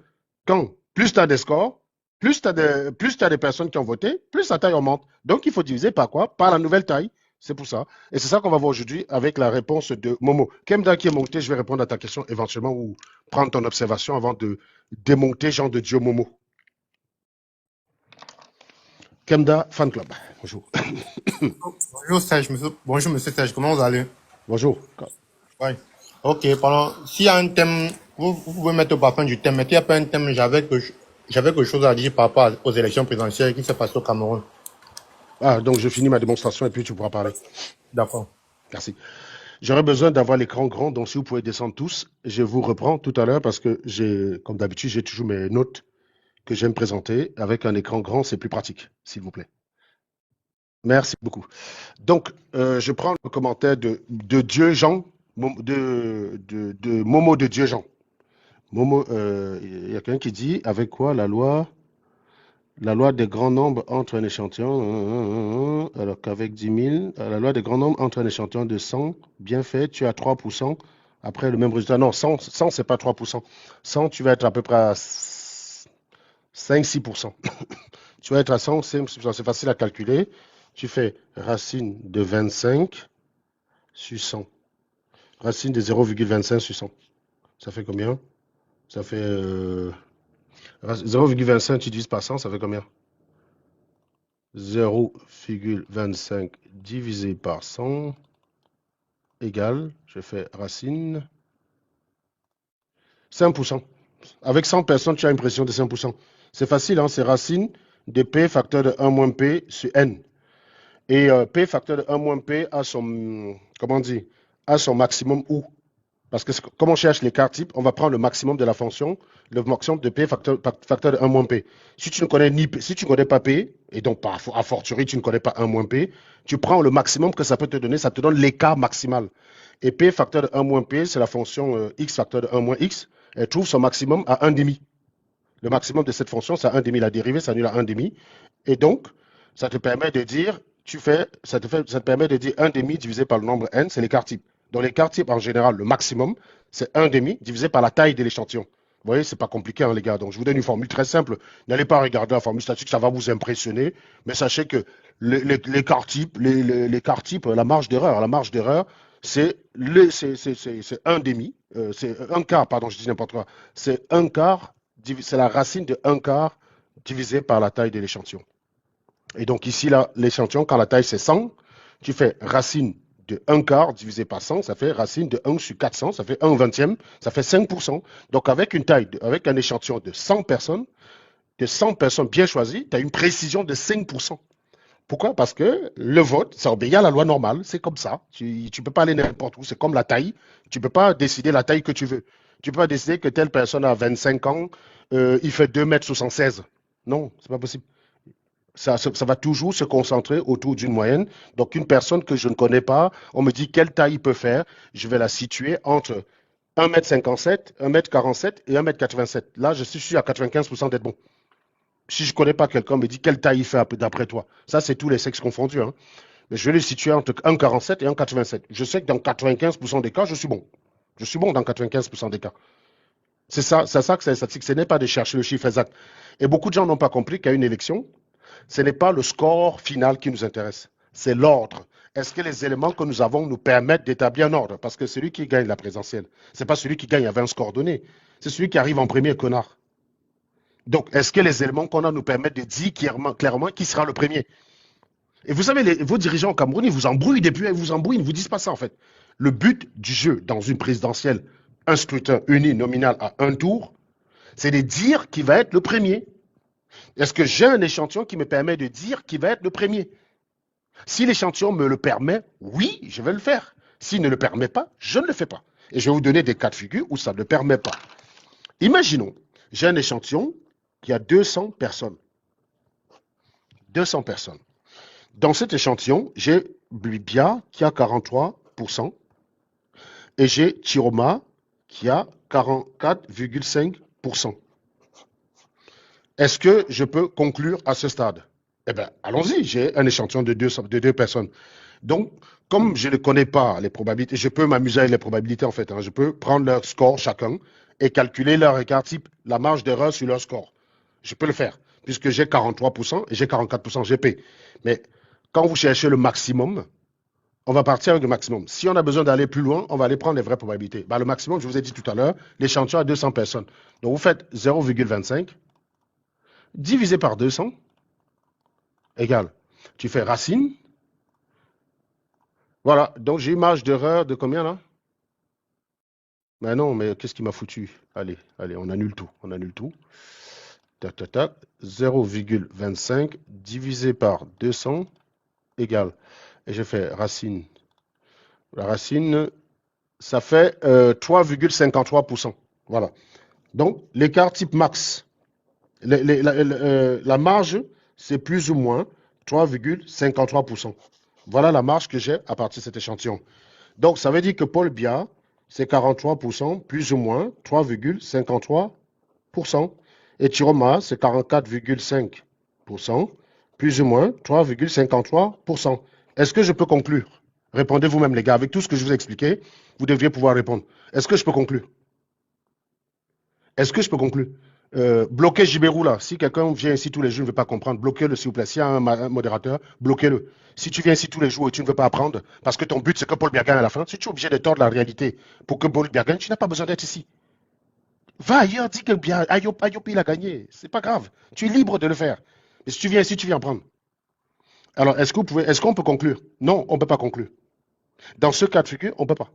plus tu as des scores, plus tu as des personnes qui ont voté, plus ta taille augmente. Donc, il faut diviser par quoi? Par la nouvelle taille. C'est pour ça. Et c'est ça qu'on va voir aujourd'hui avec la réponse de Momo. Kemda qui est monté, je vais répondre à ta question éventuellement ou prendre ton observation avant de démonter Jean de Dieu Momo. Kemda Fan Club. Bonjour. Bonjour Serge, bonjour monsieur Serge, comment vous allez? Bonjour. Oui. Ok, s'il y a un thème, vous pouvez mettre au parfum du thème, mais s'il n'y a pas un thème, j'avais quelque chose à dire par rapport aux élections présidentielles qui se passent au Cameroun. Ah, donc je finis ma démonstration et puis tu pourras parler. D'accord. Merci. J'aurais besoin d'avoir l'écran grand, donc si vous pouvez descendre tous, je vous reprends tout à l'heure parce que comme d'habitude, j'ai toujours mes notes que j'aime présenter. Avec un écran grand, c'est plus pratique, s'il vous plaît. Merci beaucoup. Donc, je prends le commentaire de Dieu Jean, de Momo de Dieu Jean. Momo, il y a quelqu'un qui dit, avec quoi la loi des grands nombres entre un échantillon, alors qu'avec 10 000, la loi des grands nombres entre un échantillon de 100, bien fait, tu as 3%, après le même résultat. Non, 100 c'est pas 3%. 100, tu vas être à peu près à 5-6%. Tu vas être à 100, c'est facile à calculer. Tu fais racine de 25 sur 100. Racine de 0,25 sur 100. Ça fait combien? Ça fait 0,25, tu divises par 100, ça fait combien? 0,25 divisé par 100 égale, je fais racine, 5%. Avec 100 personnes, tu as une pression de 5%. C'est facile, hein, c'est racine de P facteur de 1 moins P sur N. Et P facteur de 1 moins P a son, a son maximum où? Parce que comme on cherche l'écart type, on va prendre le maximum de la fonction, le maximum de P facteur de 1 moins P. Si tu ne connais si tu ne connais pas P, et donc a fortiori tu ne connais pas 1 moins P, tu prends le maximum que ça peut te donner, ça te donne l'écart maximal. Et P facteur de 1 moins P, c'est la fonction X facteur de 1 moins X, elle trouve son maximum à 1,5. Le maximum de cette fonction, c'est à 1,5. La dérivée s'annule à 1,5. Et donc, ça te permet de dire, ça te permet de dire 1,5 divisé par le nombre n, c'est l'écart type. Dans l'écart type, en général, le maximum, c'est 1,5 divisé par la taille de l'échantillon. Vous voyez, c'est pas compliqué, hein, les gars. Donc, je vous donne une formule très simple. N'allez pas regarder la formule statique, ça va vous impressionner. Mais sachez que l'écart type, la marge d'erreur, c'est 1,5. C'est un quart, pardon, je dis n'importe quoi. C'est un quart, c'est la racine de 1 quart divisé par la taille de l'échantillon. Et donc, ici, là, l'échantillon, quand la taille, c'est 100, tu fais racine de 1 quart divisé par 100, ça fait racine de 1 sur 400, ça fait 1 vingtième, ça fait 5%. Donc, avec une taille, avec un échantillon de 100 personnes bien choisies, tu as une précision de 5%. Pourquoi? Parce que le vote, ça obéit à la loi normale, c'est comme ça. Tu ne peux pas aller n'importe où, c'est comme la taille. Tu ne peux pas décider la taille que tu veux. Tu ne peux pas décider que telle personne a 25 ans, il fait 2,76 m. Non, c'est pas possible. Ça va toujours se concentrer autour d'une moyenne. Donc, une personne que je ne connais pas, on me dit quelle taille il peut faire, je vais la situer entre 1,57 m, 1,47 m et 1,87 m. Là, je suis sûr à 95% d'être bon. Si je ne connais pas quelqu'un, me dit quelle taille il fait d'après toi. Ça, c'est tous les sexes confondus. Hein. Mais je vais le situer entre 1,47 et 1,87. Je sais que dans 95% des cas, je suis bon. Je suis bon dans 95% des cas. C'est ça que c'est les statistiques. Ce n'est pas de chercher le chiffre exact. Et beaucoup de gens n'ont pas compris qu'à une élection, ce n'est pas le score final qui nous intéresse. C'est l'ordre. Est-ce que les éléments que nous avons nous permettent d'établir un ordre? Parce que celui qui gagne la présidentielle, ce n'est pas celui qui gagne avec un score donné. C'est celui qui arrive en premier, connard. Donc, est-ce que les éléments qu'on a nous permettent de dire clairement qui sera le premier? Et vous savez, vos dirigeants au Cameroun, ils vous embrouillent depuis, ils ne vous disent pas ça en fait. Le but du jeu dans une présidentielle, un scrutin uninominal à un tour, c'est de dire qui va être le premier. Est-ce que j'ai un échantillon qui me permet de dire qui va être le premier? Si l'échantillon me le permet, oui, je vais le faire. S'il ne le permet pas, je ne le fais pas. Et je vais vous donner des cas de figure où ça ne le permet pas. Imaginons, j'ai un échantillon qui a 200 personnes. 200 personnes. Dans cet échantillon, j'ai Bia qui a 43% et j'ai Chiroma qui a 44,5%. Est-ce que je peux conclure à ce stade? Eh bien, allons-y, j'ai un échantillon de deux personnes. Donc, comme je ne connais pas les probabilités, je peux m'amuser avec les probabilités en fait. Hein, je peux prendre leur score chacun et calculer leur écart type, la marge d'erreur sur leur score. Je peux le faire, puisque j'ai 43% et j'ai 44% GP. Mais quand vous cherchez le maximum, on va partir avec le maximum. Si on a besoin d'aller plus loin, on va aller prendre les vraies probabilités. Le maximum, je vous ai dit tout à l'heure, l'échantillon a 200 personnes. Donc, vous faites 0,25 divisé par 200 égale. Tu fais racine. Voilà. Donc, j'ai une marge d'erreur de combien là? Mais non, mais qu'est-ce qui m'a foutu? Allez, on annule tout. On annule tout. Tac, tac, tac. 0,25 divisé par 200 égale. Et je fais racine. La racine, ça fait 3,53%. Voilà. Donc, l'écart type max. La marge, c'est plus ou moins 3,53%. Voilà la marge que j'ai à partir de cet échantillon. Donc, ça veut dire que Paul Biya, c'est 43%, plus ou moins 3,53%. Et Chiroma, c'est 44,5%, plus ou moins 3,53%. Est-ce que je peux conclure? Répondez vous-même, les gars. Avec tout ce que je vous ai expliqué, vous devriez pouvoir répondre. Est-ce que je peux conclure? Est-ce que je peux conclure? Bloquez Gibérou là. Si quelqu'un vient ici tous les jours, ne veut pas comprendre, bloquez-le s'il vous plaît. S'il y a un modérateur, bloquez-le. Si tu viens ici tous les jours et tu ne veux pas apprendre, parce que ton but c'est que Paul Biya gagne à la fin, si tu es obligé de tordre la réalité pour que Paul Biya gagne, tu n'as pas besoin d'être ici. Va ailleurs, dis que Ayop il a gagné. C'est pas grave. Tu es libre de le faire. Mais si tu viens ici, tu viens prendre. Alors, est-ce qu'on peut conclure? Non, on ne peut pas conclure. Dans ce cas de figure, on ne peut pas.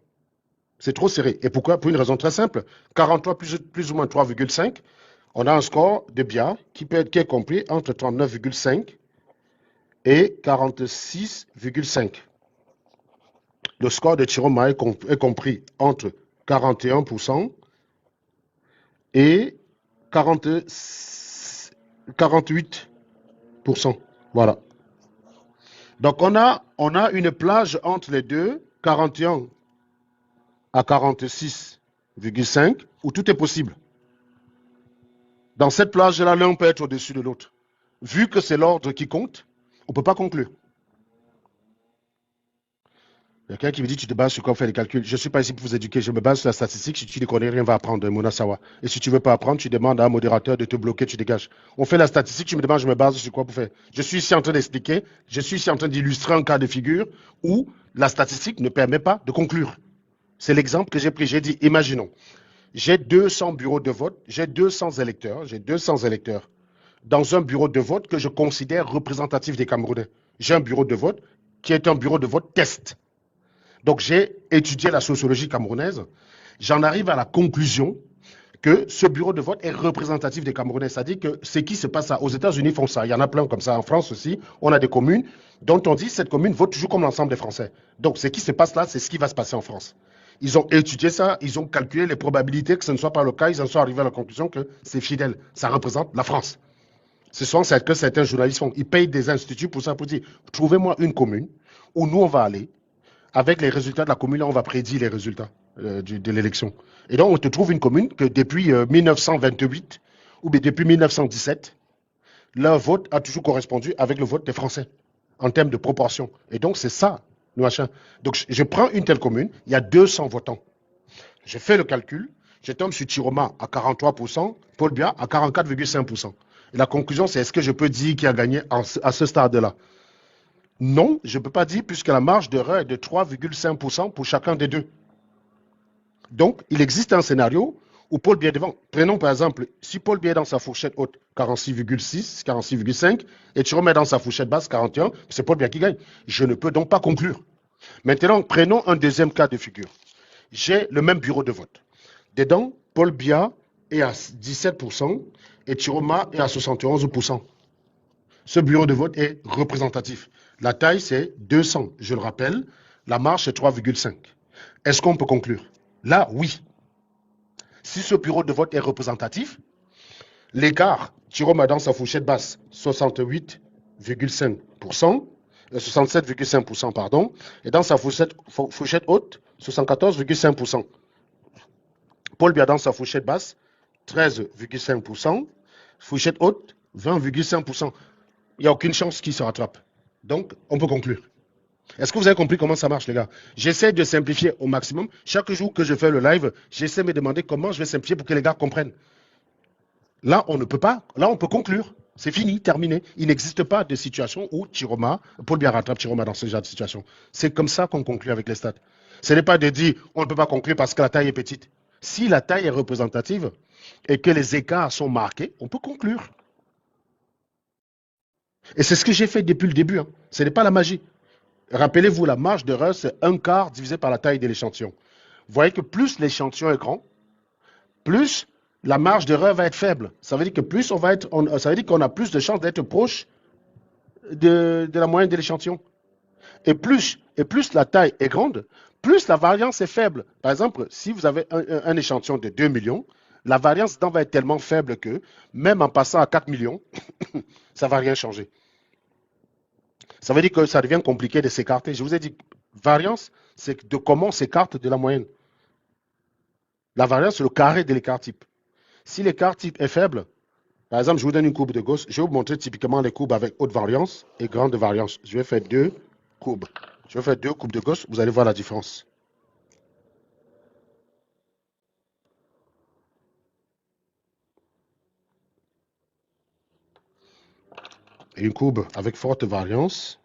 C'est trop serré. Et pourquoi? Pour une raison très simple. 43 plus ou moins 3,5. On a un score de Biya qui est compris entre 39,5 et 46,5. Le score de Chiroma est compris entre 41% et 48%. Voilà. Donc, on a une plage entre les deux, 41 à 46,5, où tout est possible. Dans cette plage-là, l'un peut être au-dessus de l'autre. Vu que c'est l'ordre qui compte, on ne peut pas conclure. Il y a quelqu'un qui me dit, tu te bases sur quoi faire les calculs? Je ne suis pas ici pour vous éduquer, je me base sur la statistique. Si tu ne connais rien, va apprendre, Mona Sawa. Et si tu ne veux pas apprendre, tu demandes à un modérateur de te bloquer, tu dégages. On fait la statistique, tu me demandes, je me base sur quoi pour faire. Je suis ici en train d'expliquer, je suis ici en train d'illustrer un cas de figure où la statistique ne permet pas de conclure. C'est l'exemple que j'ai pris. J'ai dit, imaginons, j'ai 200 bureaux de vote, j'ai 200 électeurs dans un bureau de vote que je considère représentatif des Camerounais. J'ai un bureau de vote qui est un bureau de vote test. Donc, j'ai étudié la sociologie camerounaise. J'en arrive à la conclusion que ce bureau de vote est représentatif des Camerounais. C'est-à-dire que ce qui se passe aux États-Unis font ça. Il y en a plein comme ça. En France aussi, on a des communes dont on dit cette commune vote toujours comme l'ensemble des Français. Donc, ce qui se passe là, c'est ce qui va se passer en France. Ils ont étudié ça, ils ont calculé les probabilités que ce ne soit pas le cas. Ils en sont arrivés à la conclusion que c'est fidèle. Ça représente la France. Ce sont ce que certains journalistes font. Ils payent des instituts pour ça, pour dire, trouvez-moi une commune où nous, on va aller. Avec les résultats de la commune, là, on va prédire les résultats de l'élection. Et donc, on te trouve une commune que depuis 1928 ou bien depuis 1917, leur vote a toujours correspondu avec le vote des Français en termes de proportion. Et donc, c'est ça, le machin. Donc, je prends une telle commune, il y a 200 votants. Je fais le calcul, je tombe sur Chiroma à 43%, Paul Biya à 44,5%. Et la conclusion, c'est est-ce que je peux dire qui a gagné à ce stade-là? Non, je ne peux pas dire puisque la marge d'erreur est de 3,5% pour chacun des deux. Donc, il existe un scénario où Paul Biya est devant. Prenons par exemple, si Paul Biya est dans sa fourchette haute, 46,6, 46,5, et Chiroma est dans sa fourchette basse, 41, c'est Paul Biya qui gagne. Je ne peux donc pas conclure. Maintenant, prenons un deuxième cas de figure. J'ai le même bureau de vote. Dedans, Paul Biya est à 17% et Chiroma est à 71%. Ce bureau de vote est représentatif. La taille, c'est 200. Je le rappelle, la marge, c'est 3,5. Est-ce qu'on peut conclure? Là, oui. Si ce bureau de vote est représentatif, l'écart, Chiroma dans sa fourchette basse, 68,5%, 67,5%, pardon, et dans sa fourchette haute, 74,5%. Paul Biya dans sa fourchette basse, 13,5%, fourchette haute, 20,5%. Il n'y a aucune chance qu'il se rattrape. Donc, on peut conclure. Est-ce que vous avez compris comment ça marche, les gars? J'essaie de simplifier au maximum. Chaque jour que je fais le live, j'essaie de me demander comment je vais simplifier pour que les gars comprennent. Là, on ne peut pas. Là, on peut conclure. C'est fini, terminé. Il n'existe pas de situation où Paul Biya rattrape Chiroma dans ce genre de situation. C'est comme ça qu'on conclut avec les stats. Ce n'est pas de dire on ne peut pas conclure parce que la taille est petite. Si la taille est représentative et que les écarts sont marqués, on peut conclure. Et c'est ce que j'ai fait depuis le début. Hein. Ce n'est pas la magie. Rappelez-vous, la marge d'erreur, c'est un quart divisé par la taille de l'échantillon. Vous voyez que plus l'échantillon est grand, plus la marge d'erreur va être faible. Ça veut dire que plus ça veut dire qu'on a plus de chances d'être proche de la moyenne de l'échantillon. Et plus la taille est grande, plus la variance est faible. Par exemple, si vous avez un échantillon de 2 millions, la variance dedans va être tellement faible que même en passant à 4 millions, ça ne va rien changer. Ça veut dire que ça devient compliqué de s'écarter. Je vous ai dit, variance, c'est de comment on s'écarte de la moyenne. La variance, c'est le carré de l'écart type. Si l'écart type est faible, par exemple, je vous donne une courbe de Gauss. Je vais vous montrer typiquement les courbes avec haute variance et grande variance. Je vais faire deux courbes. Je vais faire deux courbes de Gauss. Vous allez voir la différence. Et une courbe avec forte variance.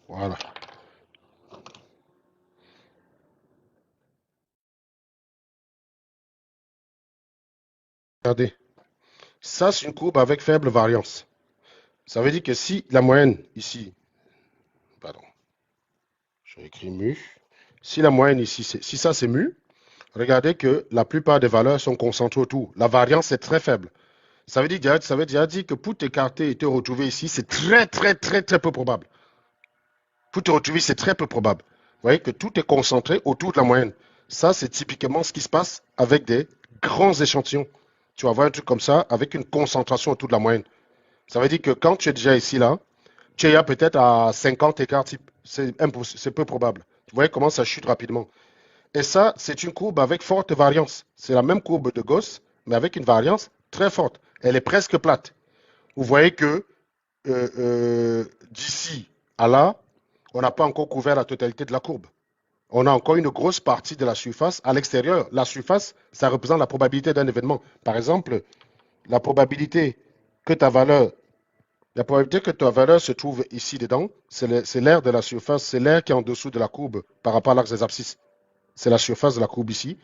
Voilà. Regardez. Ça, c'est une courbe avec faible variance. Ça veut dire que si la moyenne ici, pardon, j'ai écrit mu. Si la moyenne ici, si ça c'est mu, regardez que la plupart des valeurs sont concentrées autour. La variance est très faible. Ça veut déjà dire que pour t'écarter et te retrouver ici, c'est très peu probable. Pour te retrouver, c'est très peu probable. Vous voyez que tout est concentré autour de la moyenne. Ça, c'est typiquement ce qui se passe avec des grands échantillons. Tu vas voir un truc comme ça avec une concentration autour de la moyenne. Ça veut dire que quand tu es déjà ici, là, tu es peut-être à 50 écarts type. C'est peu probable. Vous voyez comment ça chute rapidement. Et ça, c'est une courbe avec forte variance. C'est la même courbe de Gauss, mais avec une variance très forte. Elle est presque plate. Vous voyez que d'ici à là, on n'a pas encore couvert la totalité de la courbe. On a encore une grosse partie de la surface à l'extérieur. La surface, ça représente la probabilité d'un événement. Par exemple, la probabilité que ta valeur se trouve ici dedans, c'est l'air de la surface, c'est l'air qui est en dessous de la courbe par rapport à l'axe des abscisses. C'est la surface de la courbe ici.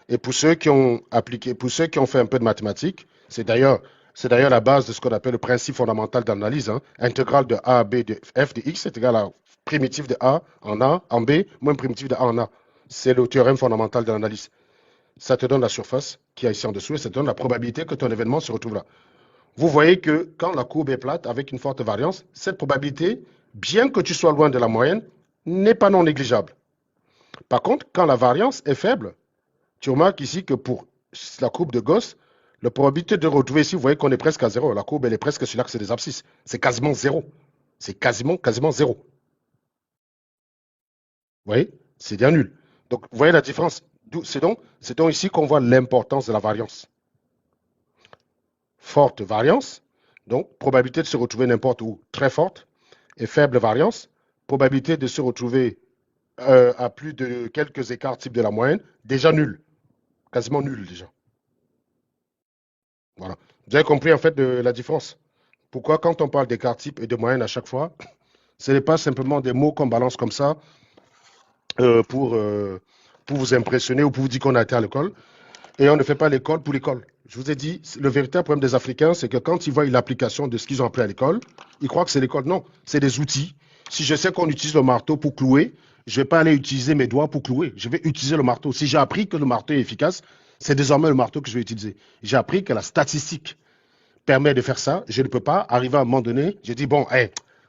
Et pour ceux qui ont fait un peu de mathématiques, c'est d'ailleurs la base de ce qu'on appelle le principe fondamental d'analyse. Hein. Intégrale de A à B de f de x est égale à primitif de A en B moins primitif de A en A. C'est le théorème fondamental de l'analyse. Ça te donne la surface qui est ici en dessous et ça te donne la probabilité que ton événement se retrouve là. Vous voyez que quand la courbe est plate avec une forte variance, cette probabilité, bien que tu sois loin de la moyenne, n'est pas non négligeable. Par contre, quand la variance est faible, Tu remarques ici que pour la courbe de Gauss, la probabilité de retrouver ici, vous voyez qu'on est presque à zéro. La courbe, elle est presque sur l'axe des abscisses. C'est quasiment zéro. C'est quasiment zéro. Vous voyez? C'est bien nul. Donc, vous voyez la différence? C'est donc ici qu'on voit l'importance de la variance. Forte variance, donc probabilité de se retrouver n'importe où, très forte, et faible variance, probabilité de se retrouver à plus de quelques écarts type de la moyenne, déjà nul. Quasiment nul déjà. Voilà. Vous avez compris en fait la différence. Pourquoi quand on parle d'écart type et de moyenne à chaque fois, ce n'est pas simplement des mots qu'on balance comme ça pour vous impressionner ou pour vous dire qu'on a été à l'école. Et on ne fait pas l'école pour l'école. Je vous ai dit, le véritable problème des Africains, c'est que quand ils voient l'application de ce qu'ils ont appris à l'école, ils croient que c'est l'école. Non, c'est des outils. Si je sais qu'on utilise le marteau pour clouer, je ne vais pas aller utiliser mes doigts pour clouer. Je vais utiliser le marteau. Si j'ai appris que le marteau est efficace, c'est désormais le marteau que je vais utiliser. J'ai appris que la statistique permet de faire ça. Je ne peux pas arriver à un moment donné. Je dis, bon,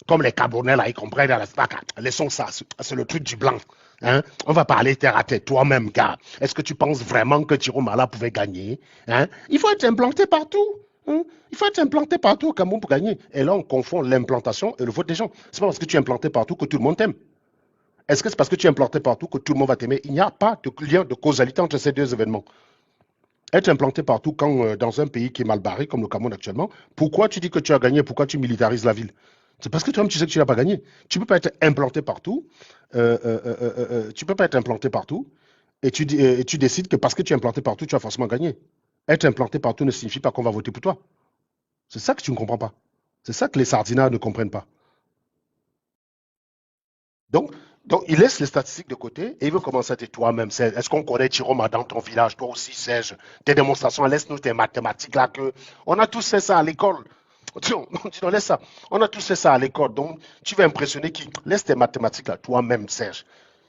comme les Camerounais, là, ils comprennent dans la SPAC, laissons ça. C'est le truc du blanc. Hein? On va parler terre à tête. Toi-même, gars, est-ce que tu penses vraiment que Thierry Mala pouvait gagner? Hein? Il faut être implanté partout. Hein? Il faut être implanté partout au Cameroun pour gagner. Et là, on confond l'implantation et le vote des gens. C'est pas parce que tu es implanté partout que tout le monde t'aime. Est-ce que c'est parce que tu es implanté partout que tout le monde va t'aimer? Il n'y a pas de lien de causalité entre ces deux événements. Être implanté partout quand dans un pays qui est mal barré, comme le Cameroun actuellement, pourquoi tu dis que tu as gagné? Pourquoi tu militarises la ville? C'est parce que toi-même, tu sais que tu n'as pas gagné. Tu ne peux pas être implanté partout. Tu peux pas être implanté partout et tu décides que parce que tu es implanté partout, tu as forcément gagné. Être implanté partout ne signifie pas qu'on va voter pour toi. C'est ça que tu ne comprends pas. C'est ça que les sardinats ne comprennent pas. Donc, il laisse les statistiques de côté et il veut commencer à dire toi-même. Est-ce qu'on connaît Chiroma dans ton village? Toi aussi, Serge. Tes démonstrations, laisse-nous tes mathématiques là. On a tous fait ça à l'école. Non, laisse ça. On a tous fait ça à l'école. Donc, tu veux impressionner qui? Laisse tes mathématiques là, toi-même, Serge.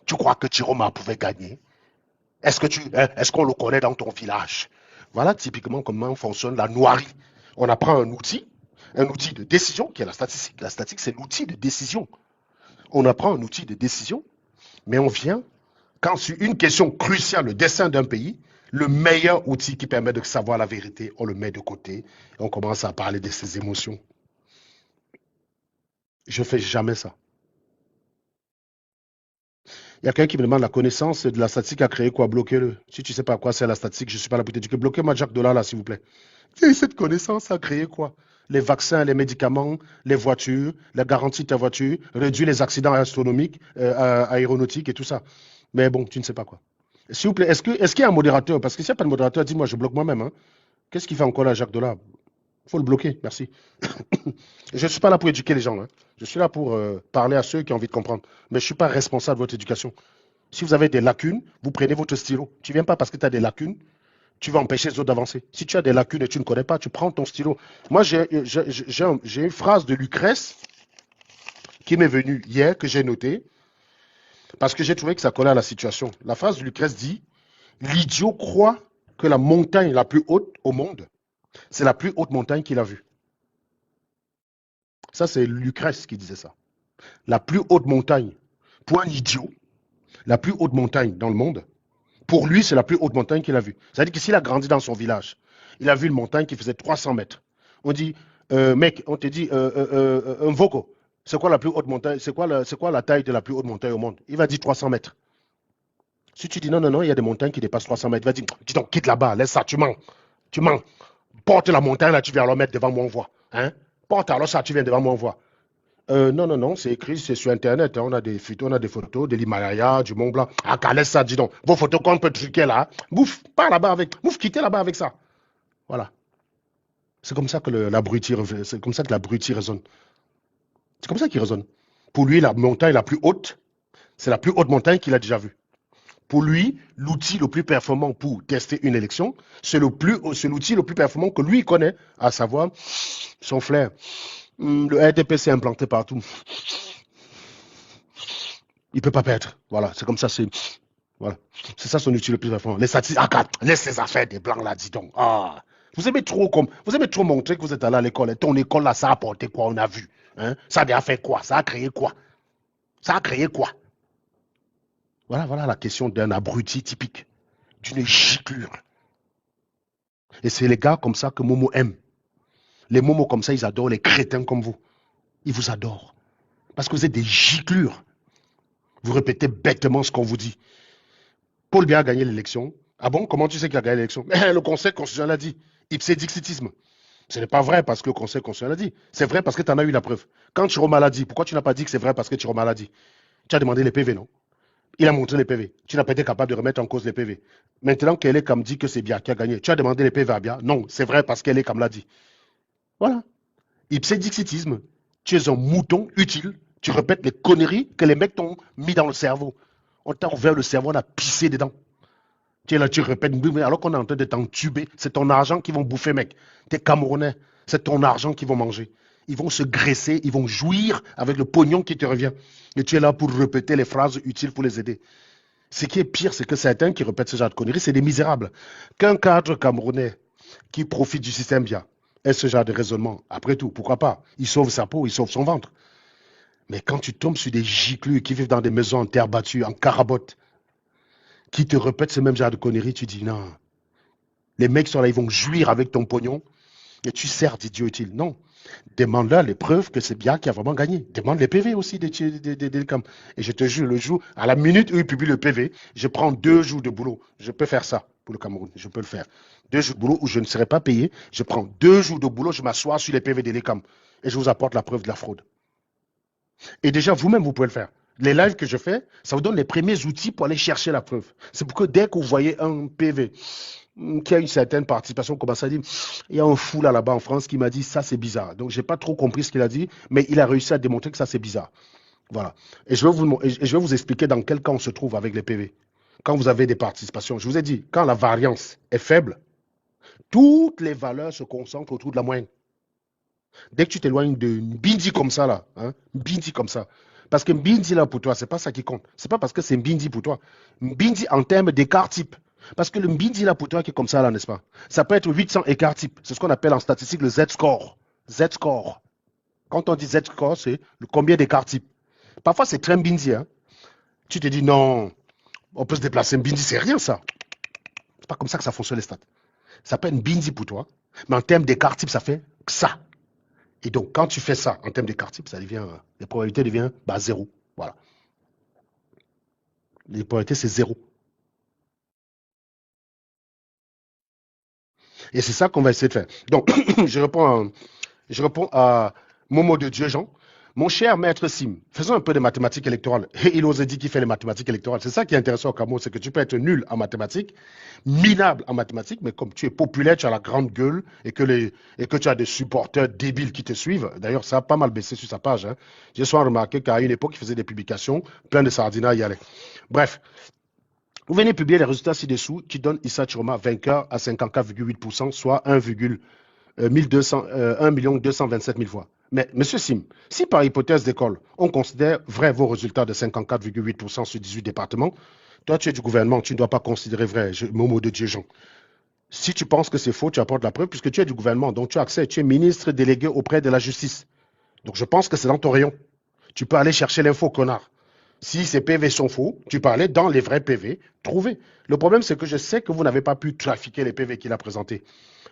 Tu crois que Chiroma pouvait gagner? Est-ce qu'on le connaît dans ton village? Voilà typiquement comment fonctionne la noirie. On apprend un outil de décision qui est la statistique. La statistique, c'est l'outil de décision. On apprend un outil de décision, mais on vient, quand sur une question cruciale, le destin d'un pays, le meilleur outil qui permet de savoir la vérité, on le met de côté et on commence à parler de ses émotions. Je ne fais jamais ça. Il y a quelqu'un qui me demande la connaissance de la statistique à créer quoi? Bloquez-le. Si tu ne sais pas quoi c'est la statistique, je ne suis pas là pour t'éduquer. Bloquez-moi Jacques Dola là, s'il vous plaît. Cette connaissance à créer quoi? Les vaccins, les médicaments, les voitures, la garantie de ta voiture, réduire les accidents astronomiques, aéronautiques et tout ça. Mais bon, tu ne sais pas quoi. S'il vous plaît, est-ce qu'il y a un modérateur? Parce que s'il n'y a pas de modérateur, dis-moi, je bloque moi-même. Hein. Qu'est-ce qu'il fait encore là, Jacques Dola? Il faut le bloquer, merci. Je ne suis pas là pour éduquer les gens. Hein. Je suis là pour parler à ceux qui ont envie de comprendre. Mais je ne suis pas responsable de votre éducation. Si vous avez des lacunes, vous prenez votre stylo. Tu ne viens pas parce que tu as des lacunes, tu vas empêcher les autres d'avancer. Si tu as des lacunes et tu ne connais pas, tu prends ton stylo. Moi, j'ai une phrase de Lucrèce qui m'est venue hier, que j'ai notée, parce que j'ai trouvé que ça collait à la situation. La phrase de Lucrèce dit « L'idiot croit que la montagne la plus haute au monde, c'est la plus haute montagne qu'il a vue. » Ça, c'est Lucrèce qui disait ça. La plus haute montagne, pour un idiot, la plus haute montagne dans le monde, pour lui, c'est la plus haute montagne qu'il a vue. C'est-à-dire que s'il a grandi dans son village, il a vu une montagne qui faisait 300 mètres. On dit, mec, on te dit, un Voko, c'est quoi la plus haute montagne? C'est quoi la taille de la plus haute montagne au monde? Il va dire 300 mètres. Si tu dis non, il y a des montagnes qui dépassent 300 mètres, il va dire, dis donc, quitte là-bas, laisse ça, tu mens. Tu mens. Porte la montagne, là, tu viens la mettre devant moi, on voit. Hein? Porte alors ça, tu viens devant moi, on voit. Non, c'est écrit, c'est sur Internet. Hein. On a des photos de l'Himalaya, du Mont Blanc. Ah, laisse ça, dis donc. Vos photos qu'on peut truquer là. Bouffe, pas là-bas avec. Bouffe, quittez là-bas avec ça. Voilà. C'est comme ça que l'abruti raisonne. C'est comme ça qu'il raisonne. Pour lui, la montagne la plus haute, c'est la plus haute montagne qu'il a déjà vue. Pour lui, l'outil le plus performant pour tester une élection, c'est l'outil le plus performant que lui connaît, à savoir son flair. Le RDP s'est implanté partout. Il ne peut pas perdre. Voilà, c'est comme ça. Voilà. C'est ça son outil le plus performant. Les statistiques, laisse les affaires des blancs là, dis donc. Ah. Vous aimez trop montrer que vous êtes allé à l'école. Et ton école là, ça a apporté quoi, on a vu. Hein? Ça a fait quoi? Ça a créé quoi? Voilà la question d'un abruti typique. d'une giclure. Et c'est les gars comme ça que Momo aime. Les Momos comme ça, ils adorent les crétins comme vous. Ils vous adorent. Parce que vous êtes des giclures. Vous répétez bêtement ce qu'on vous dit. Paul Biya a gagné l'élection. Ah bon? Comment tu sais qu'il a gagné l'élection? Le Conseil constitutionnel a dit. Ipse dixitisme. Ce n'est pas vrai parce que le Conseil constitutionnel a dit. C'est vrai parce que tu en as eu la preuve. Quand Chiroma l'a dit, pourquoi tu n'as pas dit que c'est vrai parce que Chiroma l'a dit? Tu as demandé les PV, non? Il a montré les PV. Tu n'as pas été capable de remettre en cause les PV. Maintenant qu'Elekam dit que c'est Biya qui a gagné, tu as demandé les PV à Biya? Non, c'est vrai parce qu'Elekam l'a dit. Voilà. Ipse dixitisme. Tu es un mouton utile. Tu répètes les conneries que les mecs t'ont mis dans le cerveau. On t'a ouvert le cerveau, on a pissé dedans. Tu es là, tu répètes, alors qu'on est en train de t'entuber. C'est ton argent qu'ils vont bouffer, mec. T'es Camerounais. C'est ton argent qu'ils vont manger. Ils vont se graisser, ils vont jouir avec le pognon qui te revient. Et tu es là pour répéter les phrases utiles pour les aider. Ce qui est pire, c'est que certains qui répètent ce genre de conneries, c'est des misérables. Qu'un cadre camerounais qui profite du système Biya ait ce genre de raisonnement, après tout, pourquoi pas? Il sauve sa peau, il sauve son ventre. Mais quand tu tombes sur des giclus qui vivent dans des maisons en terre battue, en carabotte, qui te répètent ce même genre de conneries, tu dis non. Les mecs sont là, ils vont jouir avec ton pognon et tu sers d'idiot utile. Non. Demande-leur les preuves que c'est Biya qui a vraiment gagné. Demande les PV aussi des Elekam. Et je te jure, le jour, à la minute où ils publient le PV, je prends 2 jours de boulot. Je peux faire ça pour le Cameroun. Je peux le faire. 2 jours de boulot où je ne serai pas payé. Je prends 2 jours de boulot, je m'assois sur les PV d'Elekam et je vous apporte la preuve de la fraude. Et déjà, vous-même, vous pouvez le faire. Les lives que je fais, ça vous donne les premiers outils pour aller chercher la preuve. C'est pour que dès que vous voyez un PV qui a une certaine participation, comme ça dit, il y a un fou là-bas en France qui m'a dit ça c'est bizarre. Donc, je n'ai pas trop compris ce qu'il a dit, mais il a réussi à démontrer que ça c'est bizarre. Voilà. Et je vais vous expliquer dans quel cas on se trouve avec les PV. Quand vous avez des participations, je vous ai dit, quand la variance est faible, toutes les valeurs se concentrent autour de la moyenne. Dès que tu t'éloignes de Mbindi comme ça, là, Mbindi comme ça, parce que Mbindi, là, pour toi, c'est pas ça qui compte. C'est pas parce que c'est Mbindi pour toi. Mbindi en termes d'écart type. Parce que le Mbindi, là, pour toi, qui est comme ça, là, n'est-ce pas? Ça peut être 800 écart type. C'est ce qu'on appelle en statistique le Z-score. Z-score. Quand on dit Z-score, c'est le combien d'écart type. Parfois, c'est très Mbindi, hein. Tu te dis, non, on peut se déplacer. Mbindi, c'est rien, ça. C'est pas comme ça que ça fonctionne, les stats. Ça peut être Mbindi pour toi, mais en termes d'écart type, ça fait ça. Et donc, quand tu fais ça en termes d'écart type, ça devient, les probabilités deviennent zéro. Voilà. Les probabilités, c'est zéro. Et c'est ça qu'on va essayer de faire. Donc, je réponds à Momo de Dieu Jean. Mon cher maître Sim, faisons un peu de mathématiques électorales. Et il osait dire qu'il fait les mathématiques électorales. C'est ça qui est intéressant au Cameroun, c'est que tu peux être nul en mathématiques, minable en mathématiques, mais comme tu es populaire, tu as la grande gueule et que tu as des supporters débiles qui te suivent. D'ailleurs, ça a pas mal baissé sur sa page. Hein. J'ai souvent remarqué qu'à une époque, il faisait des publications, plein de sardinats y allaient. Bref, vous venez publier les résultats ci-dessous qui donnent Issa Chiroma vainqueur à 54,8%, soit 1 227 000 voix. Mais, monsieur Sim, si par hypothèse d'école, on considère vrai vos résultats de 54,8% sur 18 départements, toi, tu es du gouvernement, tu ne dois pas considérer vrai, Momo de Dieu Jean. Si tu penses que c'est faux, tu apportes la preuve, puisque tu es du gouvernement, donc tu as accès, tu es ministre délégué auprès de la justice. Donc, je pense que c'est dans ton rayon. Tu peux aller chercher l'info, connard. Si ces PV sont faux, tu peux aller dans les vrais PV, trouver. Le problème, c'est que je sais que vous n'avez pas pu trafiquer les PV qu'il a présentés.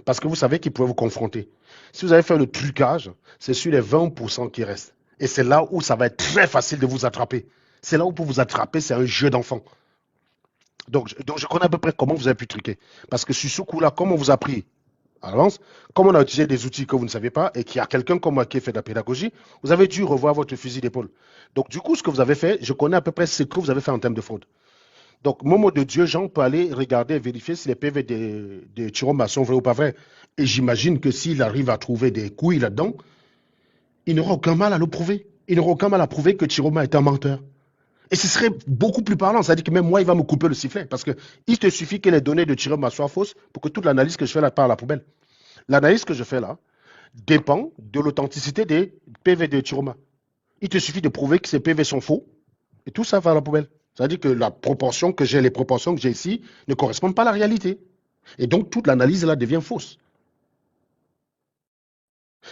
Parce que vous savez qu'il pouvait vous confronter. Si vous avez fait le trucage, c'est sur les 20% qui restent. Et c'est là où ça va être très facile de vous attraper. C'est là où pour vous attraper, c'est un jeu d'enfant. Donc, je connais à peu près comment vous avez pu truquer. Parce que sur ce coup-là, comme on vous a pris à l'avance, comme on a utilisé des outils que vous ne savez pas et qu'il y a quelqu'un comme moi qui a fait de la pédagogie, vous avez dû revoir votre fusil d'épaule. Donc, du coup, ce que vous avez fait, je connais à peu près ce que vous avez fait en termes de fraude. Donc, Momo de Dieu, Jean peut aller regarder et vérifier si les PV de Chiroma sont vrais ou pas vrais. Et j'imagine que s'il arrive à trouver des couilles là-dedans, il n'aura aucun mal à le prouver. Il n'aura aucun mal à prouver que Chiroma est un menteur. Et ce serait beaucoup plus parlant. C'est-à-dire que même moi, il va me couper le sifflet. Parce qu'il te suffit que les données de Chiroma soient fausses pour que toute l'analyse que je fais là part à la poubelle. L'analyse que je fais là dépend de l'authenticité des PV de Chiroma. Il te suffit de prouver que ces PV sont faux et tout ça va à la poubelle. C'est-à-dire que les proportions que j'ai ici ne correspondent pas à la réalité. Et donc, toute l'analyse là devient fausse.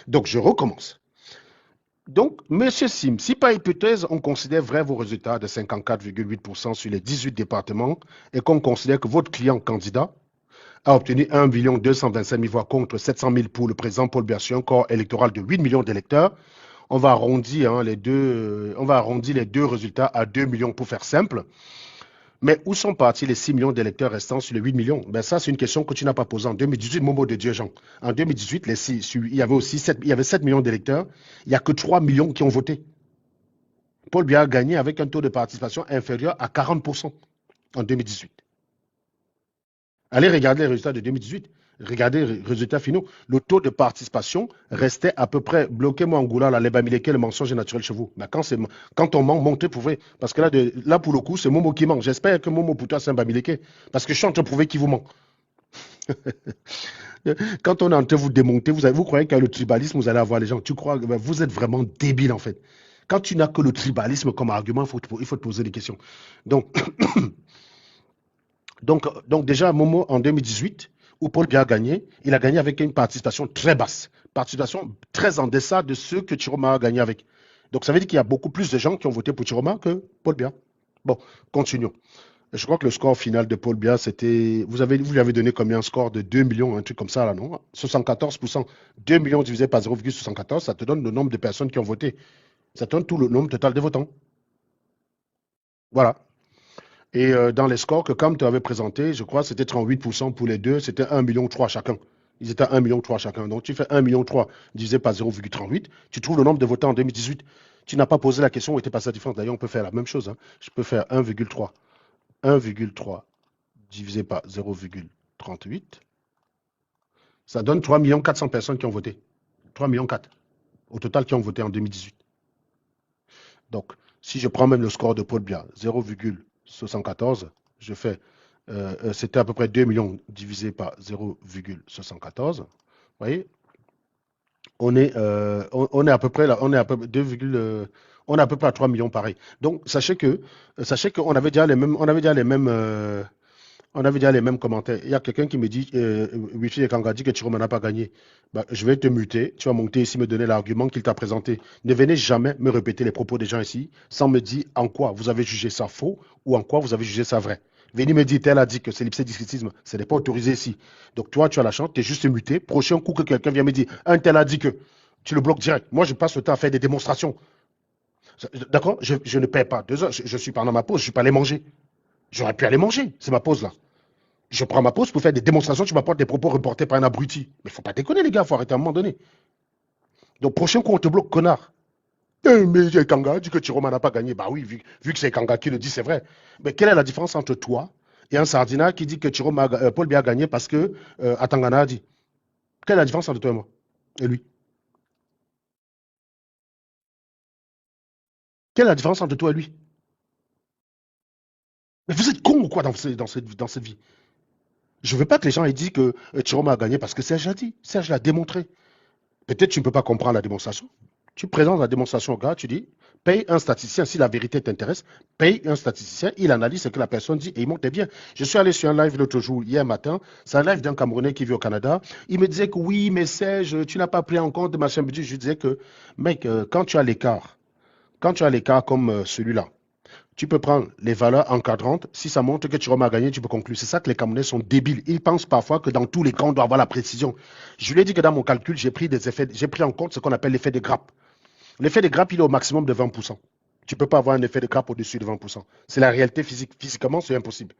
Donc, je recommence. Donc, Monsieur Sim, si par hypothèse, on considère vrai vos résultats de 54,8% sur les 18 départements et qu'on considère que votre client candidat a obtenu 1 225 000 voix contre 700 000 pour le président Paul Biya sur un corps électoral de 8 millions d'électeurs, on va arrondir, hein, on va arrondir les deux résultats à 2 millions pour faire simple. Mais où sont partis les 6 millions d'électeurs restants sur les 8 millions? Ben ça, c'est une question que tu n'as pas posée en 2018, Momo de Dieu Jean. En 2018, il y avait aussi 7 millions d'électeurs. Il n'y a que 3 millions qui ont voté. Paul Biya a gagné avec un taux de participation inférieur à 40% en 2018. Allez regarder les résultats de 2018. Regardez les résultats finaux. Le taux de participation restait à peu près, bloquez-moi en goula, là, les bamileke, le mensonge est naturel chez vous. Mais quand on ment, montez, prouvez. Parce que là, pour le coup, c'est Momo qui ment. J'espère que Momo, pour toi, c'est un bamileke. Parce que je suis en train de prouver qui vous ment. Quand on est en train de vous démonter, vous croyez qu'avec le tribalisme, vous allez avoir les gens. Tu crois, vous êtes vraiment débile, en fait. Quand tu n'as que le tribalisme comme argument, il faut te poser des questions. Donc, donc déjà, Momo, en 2018, où Paul Biya a gagné, il a gagné avec une participation très basse, participation très en deçà de ceux que Chiroma a gagné avec. Donc ça veut dire qu'il y a beaucoup plus de gens qui ont voté pour Chiroma que Paul Biya. Bon, continuons. Je crois que le score final de Paul Biya, c'était... Vous lui avez donné combien? Un score de 2 millions, un truc comme ça, là, non? 74%. 2 millions divisé par 0,74, ça te donne le nombre de personnes qui ont voté. Ça te donne tout le nombre total de votants. Voilà. Et dans les scores que Cam te avait présenté, je crois que c'était 38% pour les deux, c'était 1,3 million chacun. Ils étaient à 1,3 million chacun. Donc tu fais 1,3 million divisé par 0,38, tu trouves le nombre de votants en 2018. Tu n'as pas posé la question où était passée la différence. D'ailleurs, on peut faire la même chose. Hein. Je peux faire 1,3. 1,3 divisé par 0,38. Ça donne 3 400 000 personnes qui ont voté. 3 400 000 au total qui ont voté en 2018. Donc, si je prends même le score de Paul Biya, 0,74, je fais, c'était à peu près 2 millions divisé par 0,74. Vous voyez, on est à peu près là, on est à peu près 2, on est à peu près à 3 millions pareil. Donc, sachez qu'on avait déjà les mêmes, on avait déjà les mêmes commentaires. Il y a quelqu'un qui me dit, Wifi et Kanga dit que Chiroma n'a pas gagné. Bah, je vais te muter. Tu vas monter ici, me donner l'argument qu'il t'a présenté. Ne venez jamais me répéter les propos des gens ici sans me dire en quoi vous avez jugé ça faux ou en quoi vous avez jugé ça vrai. Venez me dire, tel a dit que c'est l'ipsédiscritisme. Ce n'est pas autorisé ici. Donc toi, tu as la chance, tu es juste muté. Prochain coup que quelqu'un vient me dire, un tel a dit que, tu le bloques direct. Moi, je passe le temps à faire des démonstrations. D'accord? Je ne paie pas 2 heures. Je suis pendant ma pause, je ne suis pas allé manger. J'aurais pu aller manger. C'est ma pause là. Je prends ma pause pour faire des démonstrations, tu m'apportes des propos reportés par un abruti. Mais il ne faut pas déconner, les gars, il faut arrêter à un moment donné. Donc, prochain coup, on te bloque, connard. Mais Kanga dit que Chiroma n'a pas gagné. Bah oui, vu que c'est Kanga qui le dit, c'est vrai. Mais quelle est la différence entre toi et un Sardina qui dit que Paul Biya a gagné parce que Atangana a dit? Quelle est la différence entre toi et moi et lui? Quelle est la différence entre toi et lui? Mais vous êtes con ou quoi dans cette vie? Je ne veux pas que les gens aient dit que Chiroma a gagné parce que Serge l'a dit. Serge l'a démontré. Peut-être tu ne peux pas comprendre la démonstration. Tu présentes la démonstration au gars, tu dis, paye un statisticien, si la vérité t'intéresse, paye un statisticien, il analyse ce que la personne dit et il monte bien. Je suis allé sur un live l'autre jour, hier matin, c'est un live d'un Camerounais qui vit au Canada. Il me disait que oui, mais Serge, tu n'as pas pris en compte machin budget. Je lui disais que, mec, quand tu as l'écart comme celui-là, tu peux prendre les valeurs encadrantes. Si ça montre que Chiroma a gagné, tu peux conclure. C'est ça que les Camerounais sont débiles. Ils pensent parfois que dans tous les cas, on doit avoir la précision. Je lui ai dit que dans mon calcul, j'ai pris en compte ce qu'on appelle l'effet de grappe. L'effet de grappe, il est au maximum de 20%. Tu ne peux pas avoir un effet de grappe au-dessus de 20%. C'est la réalité physique. Physiquement, c'est impossible.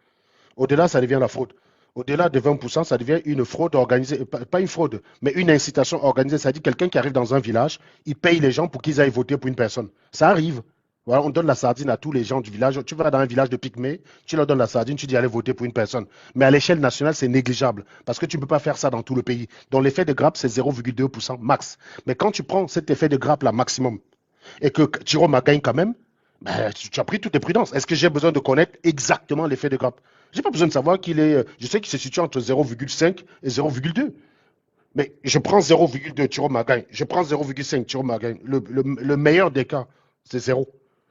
Au-delà, ça devient la fraude. Au-delà de 20%, ça devient une fraude organisée. Pas une fraude, mais une incitation organisée. C'est-à-dire quelqu'un qui arrive dans un village, il paye les gens pour qu'ils aillent voter pour une personne. Ça arrive. Voilà, on donne la sardine à tous les gens du village. Tu vas dans un village de Pygmée, tu leur donnes la sardine, tu dis allez voter pour une personne. Mais à l'échelle nationale, c'est négligeable parce que tu ne peux pas faire ça dans tout le pays. Donc l'effet de grappe, c'est 0,2% max. Mais quand tu prends cet effet de grappe là maximum et que Chiroma gagne quand même, ben, tu as pris toutes tes prudences. Est-ce que j'ai besoin de connaître exactement l'effet de grappe? Je n'ai pas besoin de savoir qu'il est. Je sais qu'il se situe entre 0,5 et 0,2. Mais je prends 0,2, Chiroma gagne. Je prends 0,5, Chiroma gagne. Le meilleur des cas, c'est 0.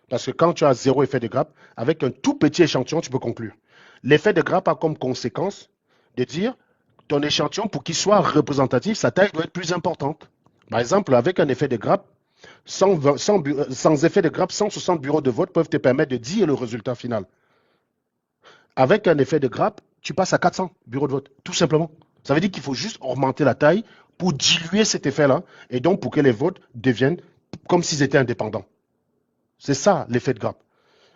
Parce que quand tu as 0 effet de grappe, avec un tout petit échantillon, tu peux conclure. L'effet de grappe a comme conséquence de dire ton échantillon, pour qu'il soit représentatif, sa taille doit être plus importante. Par exemple, avec un effet de grappe Sans effet de grappe, 160 bureaux de vote peuvent te permettre de dire le résultat final. Avec un effet de grappe, tu passes à 400 bureaux de vote, tout simplement. Ça veut dire qu'il faut juste augmenter la taille pour diluer cet effet-là et donc pour que les votes deviennent comme s'ils étaient indépendants. C'est ça l'effet de grappe.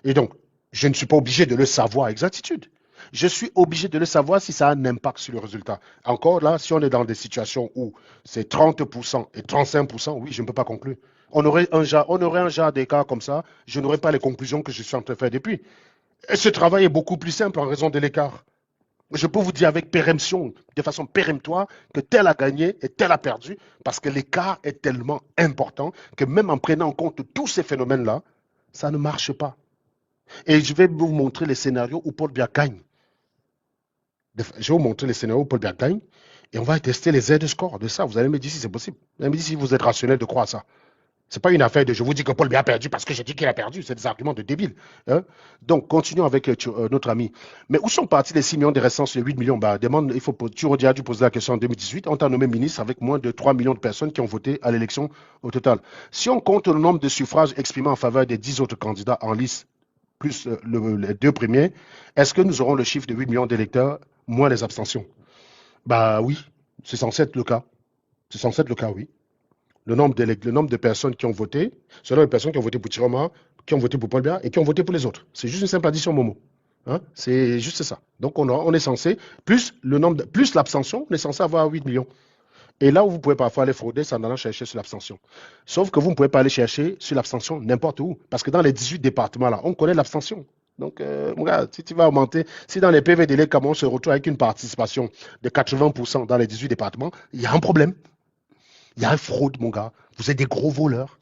Et donc, je ne suis pas obligé de le savoir à exactitude. Je suis obligé de le savoir si ça a un impact sur le résultat. Encore là, si on est dans des situations où c'est 30% et 35%, oui, je ne peux pas conclure. On aurait un genre des cas comme ça, je n'aurais pas les conclusions que je suis en train de faire depuis. Et ce travail est beaucoup plus simple en raison de l'écart. Je peux vous dire avec péremption, de façon péremptoire, que tel a gagné et tel a perdu, parce que l'écart est tellement important que même en prenant en compte tous ces phénomènes-là, ça ne marche pas. Et je vais vous montrer les scénarios où Paul Biya gagne. Je vais vous montrer les scénarios où Paul Biya gagne et on va tester les Z-scores de ça. Vous allez me dire si c'est possible. Vous allez me dire si vous êtes rationnel de croire ça. Ce n'est pas une affaire de je vous dis que Paul Biya a perdu parce que j'ai dit qu'il a perdu. C'est des arguments de débiles. Hein? Donc, continuons avec notre ami. Mais où sont partis les 6 millions de restants sur les 8 millions? Tu aurais dû poser la question en 2018. On t'a nommé ministre avec moins de 3 millions de personnes qui ont voté à l'élection au total. Si on compte le nombre de suffrages exprimés en faveur des 10 autres candidats en lice, plus les 2 premiers, est-ce que nous aurons le chiffre de 8 millions d'électeurs, moins les abstentions? Bah oui, c'est censé être le cas. C'est censé être le cas, oui. Le nombre de personnes qui ont voté, selon les personnes qui ont voté pour Chiroma, qui ont voté pour Paul Biya et qui ont voté pour les autres. C'est juste une simple addition, Momo. Hein? C'est juste ça. Donc on est censé, plus l'abstention, on est censé avoir 8 millions. Et là où vous pouvez parfois aller frauder, c'est en allant chercher sur l'abstention. Sauf que vous ne pouvez pas aller chercher sur l'abstention n'importe où. Parce que dans les 18 départements, là, on connaît l'abstention. Donc, regarde, si tu vas augmenter, si dans les PVDL, comme on se retrouve avec une participation de 80% dans les 18 départements, il y a un problème. Il y a une fraude, mon gars. Vous êtes des gros voleurs.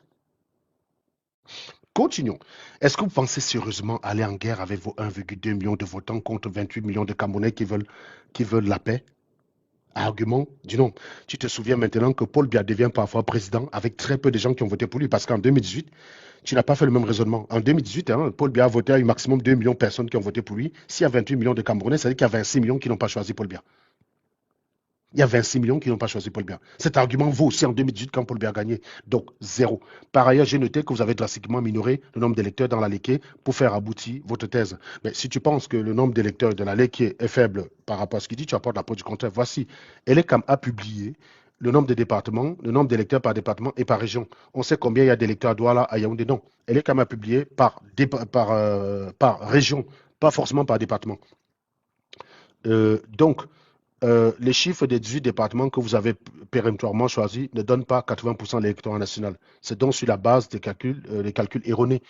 Continuons. Est-ce que vous pensez sérieusement aller en guerre avec vos 1,2 million de votants contre 28 millions de Camerounais qui veulent la paix? Argument du non. Tu te souviens maintenant que Paul Biya devient parfois président avec très peu de gens qui ont voté pour lui parce qu'en 2018, tu n'as pas fait le même raisonnement. En 2018, Paul Biya a voté à un maximum de 2 millions de personnes qui ont voté pour lui. S'il y a 28 millions de Camerounais, ça veut dire qu'il y a 26 millions qui n'ont pas choisi Paul Biya. Il y a 26 millions qui n'ont pas choisi Paul Biya. Cet argument vaut aussi en 2018 quand Paul Biya a gagné. Donc, zéro. Par ailleurs, j'ai noté que vous avez drastiquement minoré le nombre d'électeurs dans la Léké pour faire aboutir votre thèse. Mais si tu penses que le nombre d'électeurs de la Léké est faible par rapport à ce qu'il dit, tu apportes la preuve du contraire. Voici. Elecam a publié le nombre de départements, le nombre d'électeurs par département et par région. On sait combien il y a d'électeurs à Douala, à Yaoundé. Non. Elecam a publié par région, pas forcément par département. Donc, les chiffres des 18 départements que vous avez péremptoirement choisis ne donnent pas 80% de l'électorat national. C'est donc sur la base des calculs erronés.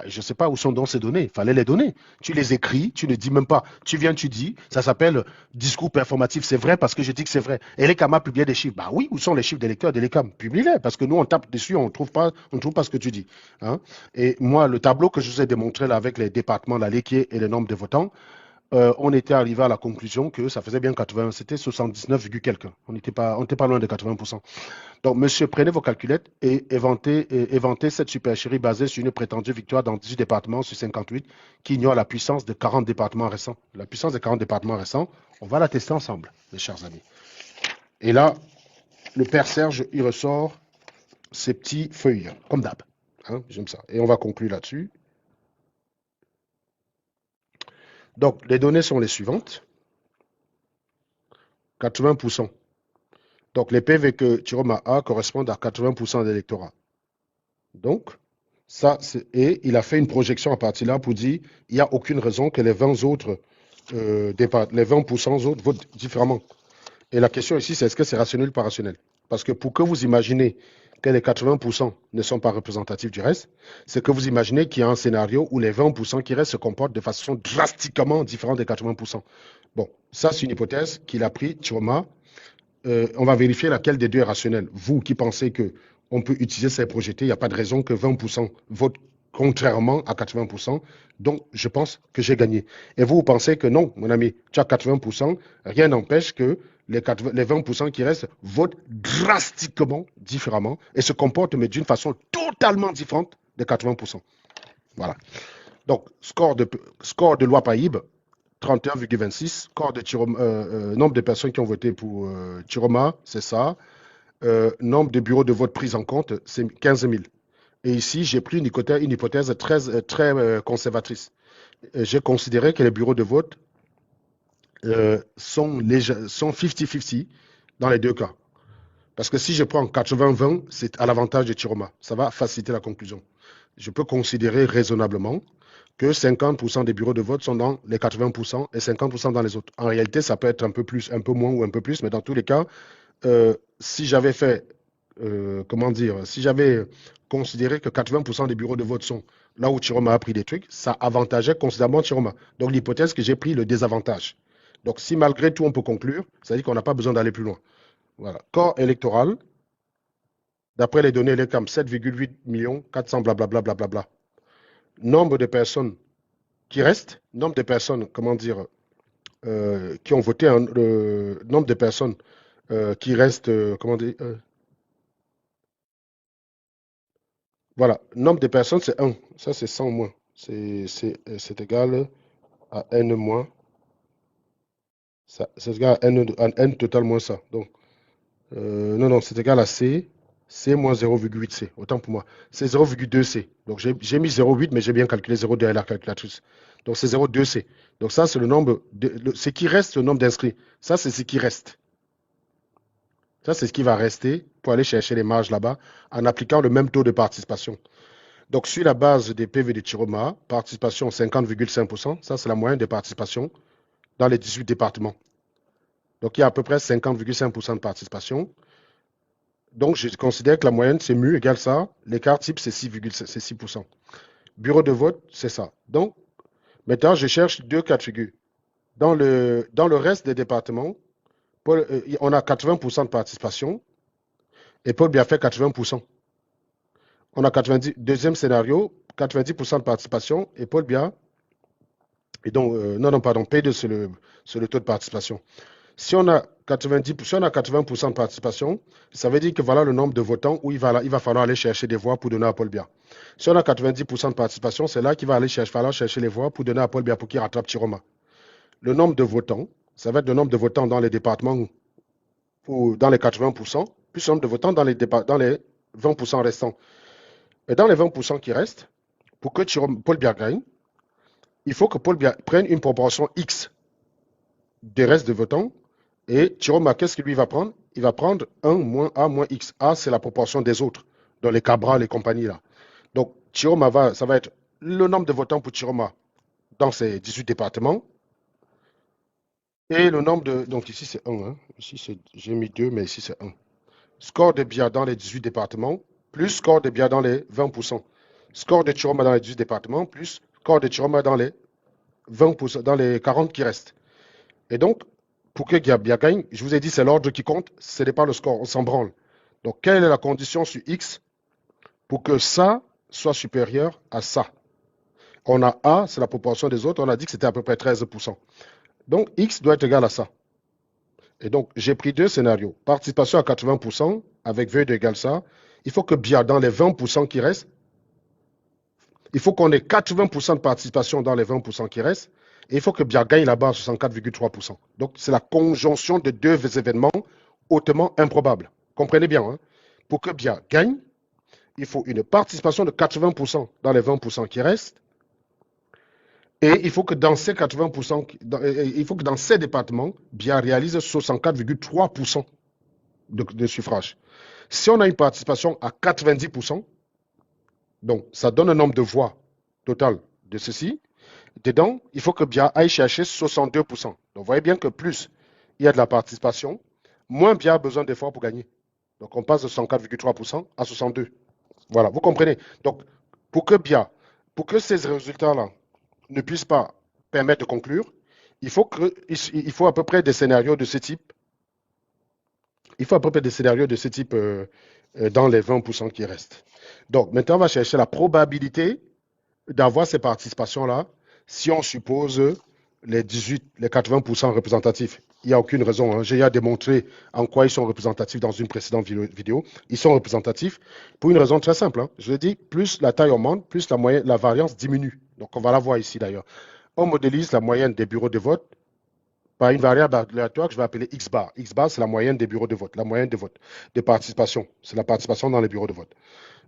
Je ne sais pas où sont donc ces données. Il fallait les donner. Tu les écris, tu ne dis même pas. Tu viens, tu dis, ça s'appelle discours performatif. C'est vrai parce que je dis que c'est vrai. Et l'ECAM a publié des chiffres. Oui, où sont les chiffres d'électeurs de l'ECAM? Publie-les parce que nous, on tape dessus, on ne trouve pas ce que tu dis. Hein? Et moi, le tableau que je vous ai démontré là avec les départements, la Léké et le nombre de votants, on était arrivé à la conclusion que ça faisait bien 80, c'était 79, quelques. On n'était pas loin de 80%. Donc, monsieur, prenez vos calculettes et éventez cette supercherie basée sur une prétendue victoire dans 18 départements sur 58 qui ignore la puissance de 40 départements récents. La puissance des 40 départements récents, on va la tester ensemble, mes chers amis. Et là, le père Serge, il ressort ses petits feuilles, comme d'hab. Hein, j'aime ça. Et on va conclure là-dessus. Donc, les données sont les suivantes. 80%. Donc, les PV que Chiroma a correspondent à 80% de l'électorat. Donc, ça, et il a fait une projection à partir de là pour dire il n'y a aucune raison que les 20% autres votent différemment. Et la question ici, c'est est-ce que c'est rationnel ou pas rationnel? Parce que pour que vous imaginez que les 80% ne sont pas représentatifs du reste, c'est que vous imaginez qu'il y a un scénario où les 20% qui restent se comportent de façon drastiquement différente des 80%. Bon, ça c'est une hypothèse qu'il a pris, Chiroma. On va vérifier laquelle des deux est rationnelle. Vous qui pensez qu'on peut utiliser ces projetés, il n'y a pas de raison que 20% votent contrairement à 80%. Donc, je pense que j'ai gagné. Et vous pensez que non, mon ami, tu as 80%, rien n'empêche que les 20% qui restent votent drastiquement différemment et se comportent, mais d'une façon totalement différente des 80%. Voilà. Donc, score de loi Païb, 31,26. Score de nombre de personnes qui ont voté pour Chiroma, c'est ça. Nombre de bureaux de vote pris en compte, c'est 15 000. Et ici, j'ai pris une hypothèse très conservatrice. J'ai considéré que les bureaux de vote sont 50-50 dans les deux cas. Parce que si je prends 80-20, c'est à l'avantage de Chiroma. Ça va faciliter la conclusion. Je peux considérer raisonnablement que 50% des bureaux de vote sont dans les 80% et 50% dans les autres. En réalité, ça peut être un peu plus, un peu moins ou un peu plus, mais dans tous les cas, si j'avais fait, si j'avais considéré que 80% des bureaux de vote sont là où Chiroma a pris des trucs, ça avantageait considérablement Chiroma. Donc l'hypothèse que j'ai pris le désavantage. Donc si malgré tout on peut conclure, ça veut dire qu'on n'a pas besoin d'aller plus loin. Voilà. Corps électoral, d'après les données LECAM, 7,8 millions, 400 blablabla, blablabla. Nombre de personnes qui restent, nombre de personnes, qui ont voté, nombre de personnes qui restent, voilà, nombre de personnes, c'est 1. Ça, c'est 100 moins. C'est égal à N moins. C'est égal à N total moins ça. Donc, non, c'est égal à C moins 0,8 C. Autant pour moi. C'est 0,2 C. Donc, j'ai mis 0,8, mais j'ai bien calculé 0,2 à la calculatrice. Donc, c'est 0,2 C. Donc, ça, c'est le nombre, ce qui reste, le nombre d'inscrits. Ça, c'est ce qui reste. Ça, c'est ce qui va rester pour aller chercher les marges là-bas en appliquant le même taux de participation. Donc, sur la base des PV de Chiroma, participation 50,5%, ça, c'est la moyenne des participations dans les 18 départements. Donc, il y a à peu près 50,5% de participation. Donc, je considère que la moyenne, c'est mu égale ça. L'écart type, c'est 6%. Bureau de vote, c'est ça. Donc, maintenant, je cherche deux cas de figure. Dans le reste des départements, on a 80% de participation et Paul Biya fait 80%. On a 90, deuxième scénario, 90% de participation et Paul Biya, et donc, P2, c'est le taux de participation. Si on a 80% de participation, ça veut dire que voilà le nombre de votants où il va falloir aller chercher des voix pour donner à Paul Biya. Si on a 90% de participation, c'est là qu'il va falloir chercher les voix pour donner à Paul Biya pour qu'il rattrape Chiroma. Le nombre de votants, ça va être le nombre de votants dans les départements ou dans les 80%, plus le nombre de votants dans les 20% restants. Et dans les 20% qui restent, pour que Paul Biya gagne, il faut que Paul Biya prenne une proportion X des restes de votants. Et Chiroma, qu'est-ce qu'il lui va prendre? Il va prendre 1 moins A moins X. A, c'est la proportion des autres, dans les Cabral et compagnie là. Donc, Chiroma ça va être le nombre de votants pour Chiroma dans ces 18 départements. Et le nombre de... Donc ici, c'est 1. Hein. Ici, j'ai mis 2, mais ici, c'est 1. Score de Biya dans les 18 départements, plus score de Biya dans les 20%. Score de Chiroma dans les 18 départements, plus score de Chiroma dans les 20%, dans les 40 qui restent. Et donc, pour que Biya gagne, je vous ai dit, c'est l'ordre qui compte, ce n'est pas le score, on s'en branle. Donc, quelle est la condition sur X pour que ça soit supérieur à ça? On a A, c'est la proportion des autres, on a dit que c'était à peu près 13%. Donc, X doit être égal à ça. Et donc, j'ai pris deux scénarios. Participation à 80% avec V égale ça. Il faut que Biya, dans les 20% qui restent, il faut qu'on ait 80% de participation dans les 20% qui restent. Et il faut que Biya gagne là-bas à 64,3%. Donc, c'est la conjonction de deux événements hautement improbables. Comprenez bien, hein? Pour que Biya gagne, il faut une participation de 80% dans les 20% qui restent. Et il faut que dans ces 80%, il faut que dans ces départements, Biya réalise 64,3% de suffrage. Si on a une participation à 90%, donc ça donne un nombre de voix total de ceci. Dedans, il faut que Biya aille chercher 62%. Donc, vous voyez bien que plus il y a de la participation, moins Biya a besoin d'efforts pour gagner. Donc, on passe de 104,3% à 62%. Voilà, vous comprenez. Donc, pour que ces résultats-là ne puissent pas permettre de conclure, il faut à peu près des scénarios de ce type. Il faut à peu près des scénarios de ce type dans les 20% qui restent. Donc, maintenant, on va chercher la probabilité d'avoir ces participations-là si on suppose les 80% représentatifs. Il n'y a aucune raison. Hein. J'ai déjà démontré en quoi ils sont représentatifs dans une précédente vidéo. Ils sont représentatifs pour une raison très simple. Hein. Je l'ai dit, plus la taille augmente, plus la variance diminue. Donc, on va la voir ici d'ailleurs. On modélise la moyenne des bureaux de vote par une variable aléatoire que je vais appeler X bar. X bar, c'est la moyenne des bureaux de vote, la moyenne de vote, de participation. C'est la participation dans les bureaux de vote.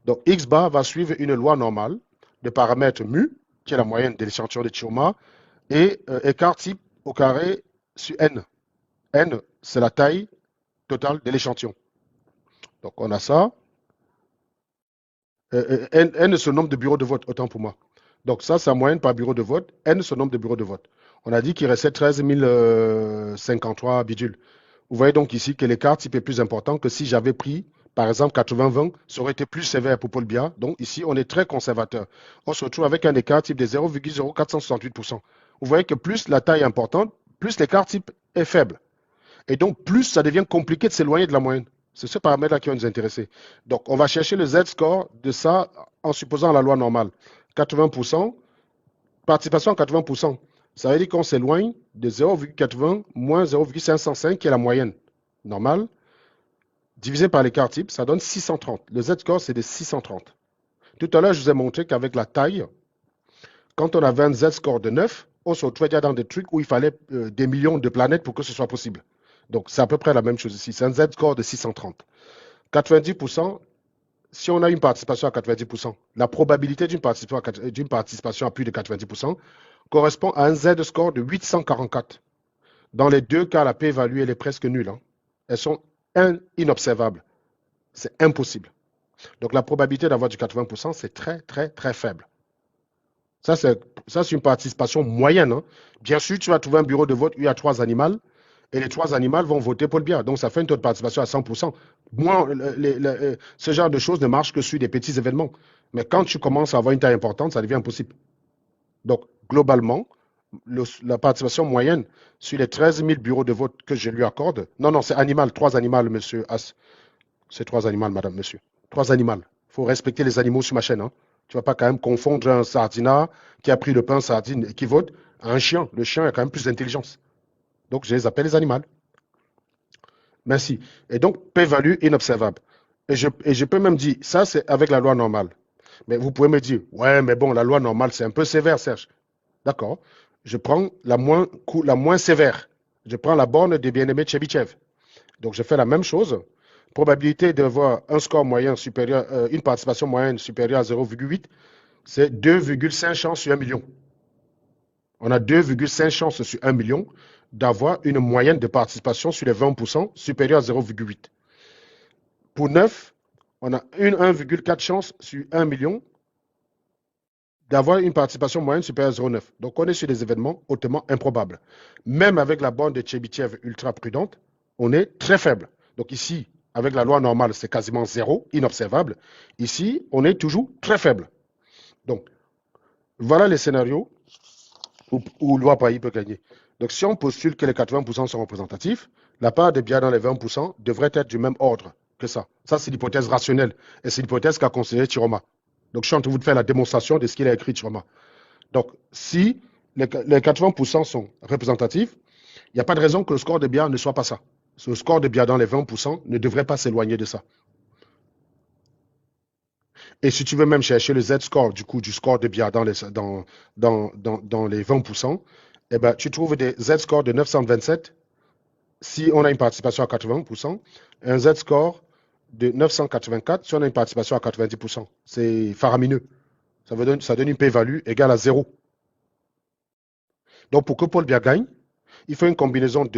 Donc, X bar va suivre une loi normale de paramètre mu, qui est la moyenne de l'échantillon de Chioma, et écart type au carré sur N. N, c'est la taille totale de l'échantillon. Donc, on a ça. N, c'est le nombre de bureaux de vote, autant pour moi. Donc, ça, c'est la moyenne par bureau de vote. N, c'est le nombre de bureaux de vote. On a dit qu'il restait 13 053 bidules. Vous voyez donc ici que l'écart type est plus important que si j'avais pris, par exemple, 80-20, ça aurait été plus sévère pour Paul Biya. Donc, ici, on est très conservateur. On se retrouve avec un écart type de 0,0468%. Vous voyez que plus la taille est importante, plus l'écart type est faible. Et donc, plus ça devient compliqué de s'éloigner de la moyenne. C'est ce paramètre-là qui va nous intéresser. Donc, on va chercher le Z-score de ça en supposant la loi normale. 80%, participation à 80%. Ça veut dire qu'on s'éloigne de 0,80 moins 0,505, qui est la moyenne normale, divisé par l'écart type, ça donne 630. Le Z-score, c'est de 630. Tout à l'heure, je vous ai montré qu'avec la taille, quand on avait un Z-score de 9, on se retrouvait déjà dans des trucs où il fallait des millions de planètes pour que ce soit possible. Donc, c'est à peu près la même chose ici. C'est un Z-score de 630. 90%, si on a une participation à 90%, la probabilité d'une participation à plus de 90% correspond à un Z-score de 844. Dans les deux cas, la p-value, elle est presque nulle. Hein. Elles sont inobservables. C'est impossible. Donc, la probabilité d'avoir du 80%, c'est très, très, très faible. Ça, c'est une participation moyenne. Hein. Bien sûr, tu vas trouver un bureau de vote où il y a 3 animaux, et les 3 animaux vont voter Paul Biya. Donc, ça fait un taux de participation à 100%. Moi, ce genre de choses ne marche que sur des petits événements. Mais quand tu commences à avoir une taille importante, ça devient impossible. Donc, globalement, la participation moyenne sur les 13 000 bureaux de vote que je lui accorde, non, c'est animal, 3 animaux, monsieur As. C'est 3 animaux, madame, monsieur. 3 animaux. Il faut respecter les animaux sur ma chaîne. Hein. Tu ne vas pas quand même confondre un sardinat qui a pris le pain sardine et qui vote à un chien. Le chien a quand même plus d'intelligence. Donc, je les appelle les animaux. Merci. Et donc, p-value inobservable. Et je peux même dire, ça, c'est avec la loi normale. Mais vous pouvez me dire, ouais, mais bon, la loi normale, c'est un peu sévère, Serge. D'accord. Je prends la moins sévère. Je prends la borne des bien-aimés Tchebichev. Donc, je fais la même chose. Probabilité d'avoir un score moyen supérieur, une participation moyenne supérieure à 0,8, c'est 2,5 chances sur 1 million. On a 2,5 chances sur 1 million d'avoir une moyenne de participation sur les 20% supérieure à 0,8. Pour 9, on a 1,4 chances sur 1 million d'avoir une participation moyenne supérieure à 0,9. Donc, on est sur des événements hautement improbables. Même avec la borne de Tchebichev ultra prudente, on est très faible. Donc ici, avec la loi normale, c'est quasiment 0, inobservable. Ici, on est toujours très faible. Donc, voilà les scénarios où loi Pailly peut gagner. Donc, si on postule que les 80% sont représentatifs, la part de Biya dans les 20% devrait être du même ordre que ça. Ça, c'est l'hypothèse rationnelle. Et c'est l'hypothèse qu'a considéré Chiroma. Donc, je suis en train de vous faire la démonstration de ce qu'il a écrit, Chiroma. Donc, si les 80% sont représentatifs, il n'y a pas de raison que le score de Biya ne soit pas ça. Ce score de Biya dans les 20% ne devrait pas s'éloigner de ça. Et si tu veux même chercher le Z-score, du score de Biya dans les 20%, eh ben, tu trouves des Z-scores de 927 si on a une participation à 80%, et un Z-score de 984 si on a une participation à 90%. C'est faramineux. Ça donne une p-value égale à 0. Donc, pour que Paul Biya gagne, il faut une combinaison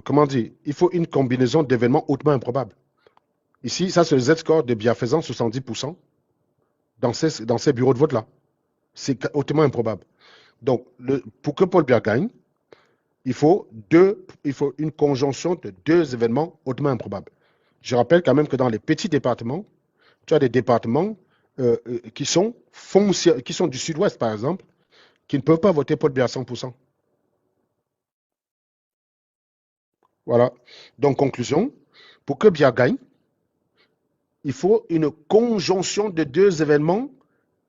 comment dire, il faut une combinaison d'événements hautement improbables. Ici, ça, c'est le Z-score de Biya faisant 70% dans ces bureaux de vote-là. C'est hautement improbable. Donc, pour que Paul Biya gagne, il faut une conjonction de 2 événements hautement improbables. Je rappelle quand même que dans les petits départements, tu as des départements qui sont du sud-ouest, par exemple, qui ne peuvent pas voter Paul Biya à 100%. Voilà. Donc, conclusion, pour que Biya gagne, il faut une conjonction de 2 événements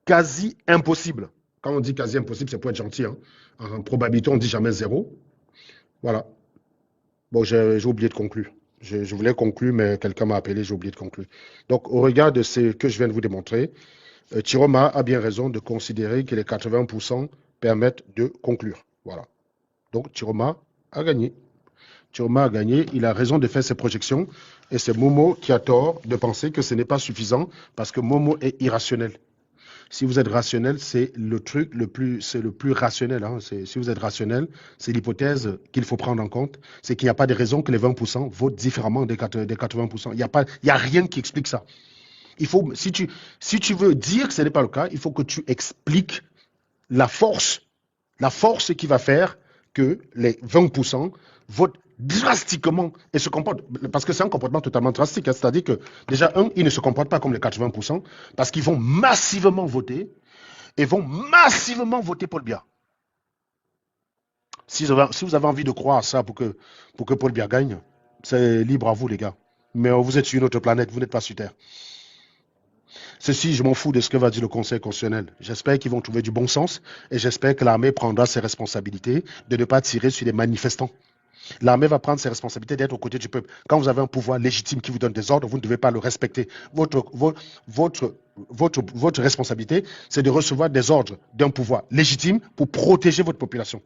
quasi impossibles. Quand on dit quasi impossible, c'est pour être gentil. Hein. En probabilité, on ne dit jamais 0. Voilà. Bon, j'ai oublié de conclure. Je voulais conclure, mais quelqu'un m'a appelé, j'ai oublié de conclure. Donc, au regard de ce que je viens de vous démontrer, Chiroma a bien raison de considérer que les 80% permettent de conclure. Voilà. Donc, Chiroma a gagné. Chiroma a gagné, il a raison de faire ses projections. Et c'est Momo qui a tort de penser que ce n'est pas suffisant parce que Momo est irrationnel. Si vous êtes rationnel, c'est le truc c'est le plus rationnel. Hein. Si vous êtes rationnel, c'est l'hypothèse qu'il faut prendre en compte. C'est qu'il n'y a pas de raison que les 20% votent différemment des 80%. Il n'y a rien qui explique ça. Si tu veux dire que ce n'est pas le cas, il faut que tu expliques la force qui va faire que les 20% votent drastiquement et se comportent, parce que c'est un comportement totalement drastique, hein, c'est-à-dire que déjà, ils ne se comportent pas comme les 80%, parce qu'ils vont massivement voter, et vont massivement voter Paul Biya. Si vous avez envie de croire à ça pour que Paul Biya gagne, c'est libre à vous les gars. Mais vous êtes sur une autre planète, vous n'êtes pas sur Terre. Ceci, je m'en fous de ce que va dire le Conseil constitutionnel. J'espère qu'ils vont trouver du bon sens et j'espère que l'armée prendra ses responsabilités de ne pas tirer sur les manifestants. L'armée va prendre ses responsabilités d'être aux côtés du peuple. Quand vous avez un pouvoir légitime qui vous donne des ordres, vous ne devez pas le respecter. Votre responsabilité, c'est de recevoir des ordres d'un pouvoir légitime pour protéger votre population.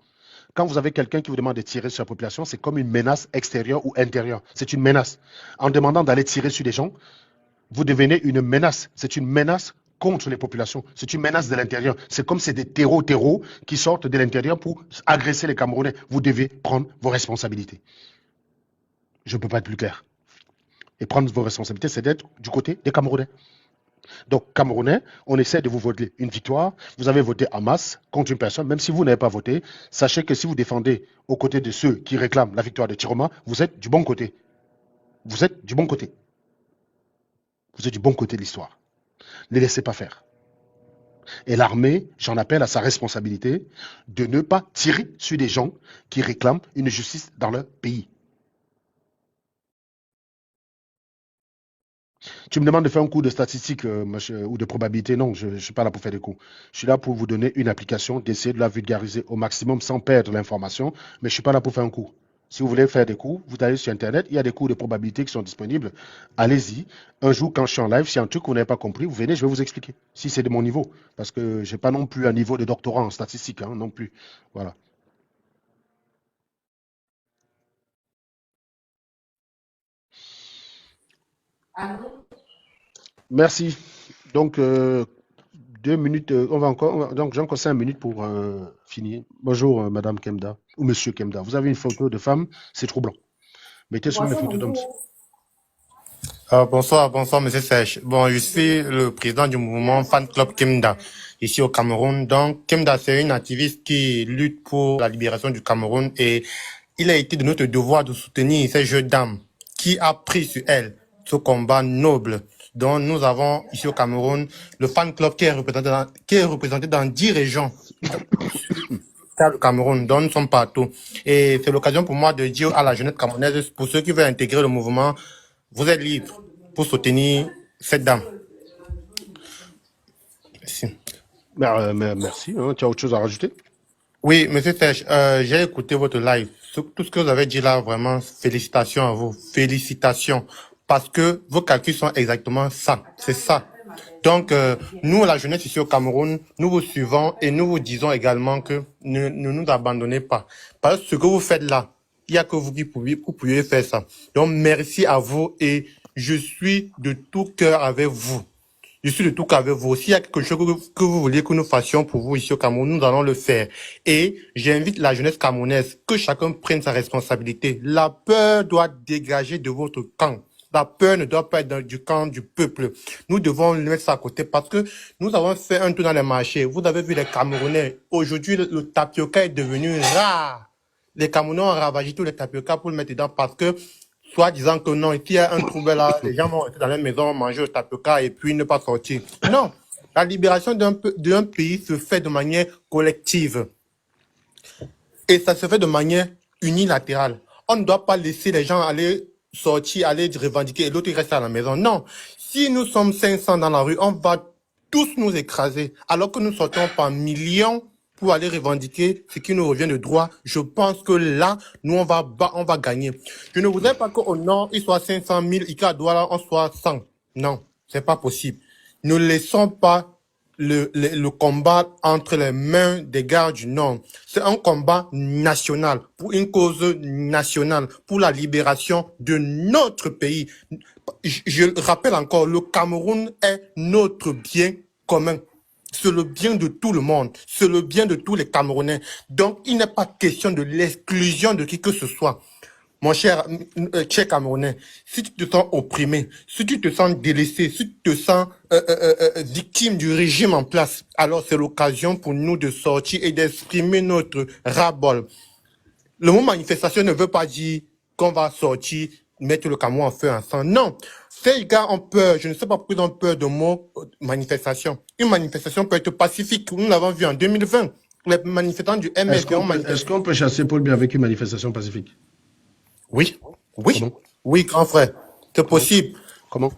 Quand vous avez quelqu'un qui vous demande de tirer sur la population, c'est comme une menace extérieure ou intérieure. C'est une menace. En demandant d'aller tirer sur des gens, vous devenez une menace. C'est une menace contre les populations. C'est une menace de l'intérieur. C'est comme c'est des terreaux qui sortent de l'intérieur pour agresser les Camerounais. Vous devez prendre vos responsabilités. Je ne peux pas être plus clair. Et prendre vos responsabilités, c'est d'être du côté des Camerounais. Donc, Camerounais, on essaie de vous voter une victoire. Vous avez voté en masse contre une personne. Même si vous n'avez pas voté, sachez que si vous défendez aux côtés de ceux qui réclament la victoire de Chiroma, vous êtes du bon côté. Vous êtes du bon côté. Vous êtes du bon côté de l'histoire. Ne laissez pas faire. Et l'armée, j'en appelle à sa responsabilité de ne pas tirer sur des gens qui réclament une justice dans leur pays. Tu me demandes de faire un cours de statistique ou de probabilité. Non, je ne suis pas là pour faire des cours. Je suis là pour vous donner une application, d'essayer de la vulgariser au maximum sans perdre l'information, mais je ne suis pas là pour faire un cours. Si vous voulez faire des cours, vous allez sur Internet, il y a des cours de probabilité qui sont disponibles. Allez-y. Un jour, quand je suis en live, s'il y a un truc que vous n'avez pas compris, vous venez, je vais vous expliquer. Si c'est de mon niveau. Parce que je n'ai pas non plus un niveau de doctorat en statistique, hein, non plus. Voilà. Merci. Donc, 2 minutes, donc j'ai encore 5 minutes pour finir. Bonjour, Madame Kemda, ou Monsieur Kemda. Vous avez une photo de femme, c'est troublant. Mettez souvent les photos d'hommes. Bonsoir, Monsieur Sèche. Bon, je suis le président du mouvement Fan Club Kemda, ici au Cameroun. Donc, Kemda, c'est une activiste qui lutte pour la libération du Cameroun et il a été de notre devoir de soutenir ces jeunes dames qui a pris sur elles ce combat noble. Donc, nous avons ici au Cameroun le Fan Club qui est représenté dans 10 régions. Le Cameroun, donc nous sommes partout. Et c'est l'occasion pour moi de dire à la jeunesse camerounaise, pour ceux qui veulent intégrer le mouvement, vous êtes libres pour soutenir cette dame. Merci. Merci. Hein. Tu as autre chose à rajouter? Oui, Monsieur Sèche, j'ai écouté votre live. Tout ce que vous avez dit là, vraiment, félicitations à vous. Félicitations. Parce que vos calculs sont exactement ça. C'est ça. Donc, nous, la jeunesse ici au Cameroun, nous vous suivons et nous vous disons également que ne nous abandonnez pas. Parce que ce que vous faites là, il n'y a que vous qui pouvez faire ça. Donc, merci à vous et je suis de tout cœur avec vous. Je suis de tout cœur avec vous. S'il y a quelque chose que vous vouliez que nous fassions pour vous ici au Cameroun, nous allons le faire. Et j'invite la jeunesse camerounaise que chacun prenne sa responsabilité. La peur doit dégager de votre camp. La peur ne doit pas être du camp du peuple. Nous devons le mettre ça à côté parce que nous avons fait un tour dans les marchés. Vous avez vu les Camerounais. Aujourd'hui, le tapioca est devenu rare. Les Camerounais ont ravagé tous les tapioca pour le mettre dedans parce que, soit disant que non, s'il y a un trouble là, les gens vont rester dans la maison, manger le tapioca et puis ne pas sortir. Non. La libération d'un pays se fait de manière collective. Et ça se fait de manière unilatérale. On ne doit pas laisser les gens aller sortir, aller revendiquer et l'autre il reste à la maison. Non. Si nous sommes 500 dans la rue, on va tous nous écraser. Alors que nous sortons par millions pour aller revendiquer ce qui nous revient de droit. Je pense que là, nous, on va gagner. Je ne voudrais pas qu'au nord, il soit 500 000 et qu'à Douala, on soit 100. Non, c'est pas possible. Ne laissons pas le combat entre les mains des gars du Nord. C'est un combat national, pour une cause nationale, pour la libération de notre pays. Je rappelle encore, le Cameroun est notre bien commun. C'est le bien de tout le monde. C'est le bien de tous les Camerounais. Donc, il n'est pas question de l'exclusion de qui que ce soit. Mon cher Camerounais, si tu te sens opprimé, si tu te sens délaissé, si tu te sens victime du régime en place, alors c'est l'occasion pour nous de sortir et d'exprimer notre ras-bol. Le mot manifestation ne veut pas dire qu'on va sortir, mettre le Cameroun en feu en sang. Non, ces gars ont peur, je ne sais pas pourquoi ils ont peur de mot manifestation. Une manifestation peut être pacifique, nous l'avons vu en 2020. Les manifestants du MSD ont manifesté. Est-ce qu'on peut chasser Paul Biya avec une manifestation pacifique? Oui, oui, Comment? oui, grand frère, c'est possible. Comment?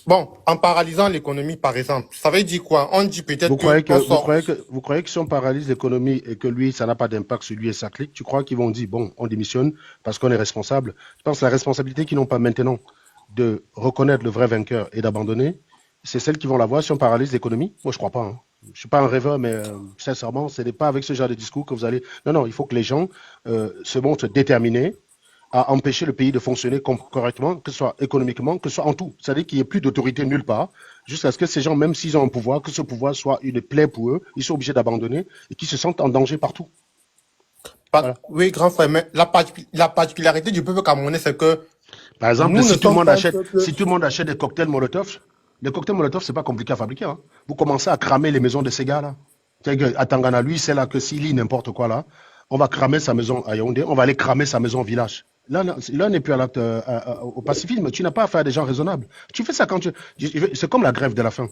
Bon, en paralysant l'économie, par exemple, ça veut dire quoi? On dit peut-être Vous croyez que, qu'on vous sort. croyez que si on paralyse l'économie et que lui, ça n'a pas d'impact sur lui et sa clique, tu crois qu'ils vont dire, bon, on démissionne parce qu'on est responsable? Je pense que la responsabilité qu'ils n'ont pas maintenant de reconnaître le vrai vainqueur et d'abandonner, c'est celle qu'ils vont l'avoir si on paralyse l'économie? Moi, je crois pas. Hein. Je suis pas un rêveur, mais sincèrement, ce n'est pas avec ce genre de discours que vous allez... Non, non, il faut que les gens se montrent déterminés à empêcher le pays de fonctionner correctement, que ce soit économiquement, que ce soit en tout. C'est-à-dire qu'il n'y ait plus d'autorité nulle part, jusqu'à ce que ces gens, même s'ils ont un pouvoir, que ce pouvoir soit une plaie pour eux, ils sont obligés d'abandonner et qu'ils se sentent en danger partout. Voilà. Oui, grand frère, mais la particularité du peuple camerounais, c'est que Par exemple, nous ne si tout le sommes monde pas un achète, peuple. si tout le monde achète des cocktails Molotov, les cocktails Molotov, c'est pas compliqué à fabriquer. Hein. Vous commencez à cramer les maisons de ces gars-là. C'est-à-dire qu'à Tangana, lui, c'est là que s'il lit n'importe quoi là, on va cramer sa maison à Yaoundé, on va aller cramer sa maison au village. Là, on n'est plus à l'acte au pacifisme. Tu n'as pas affaire à des gens raisonnables. Tu fais ça quand tu... C'est comme la grève de la faim.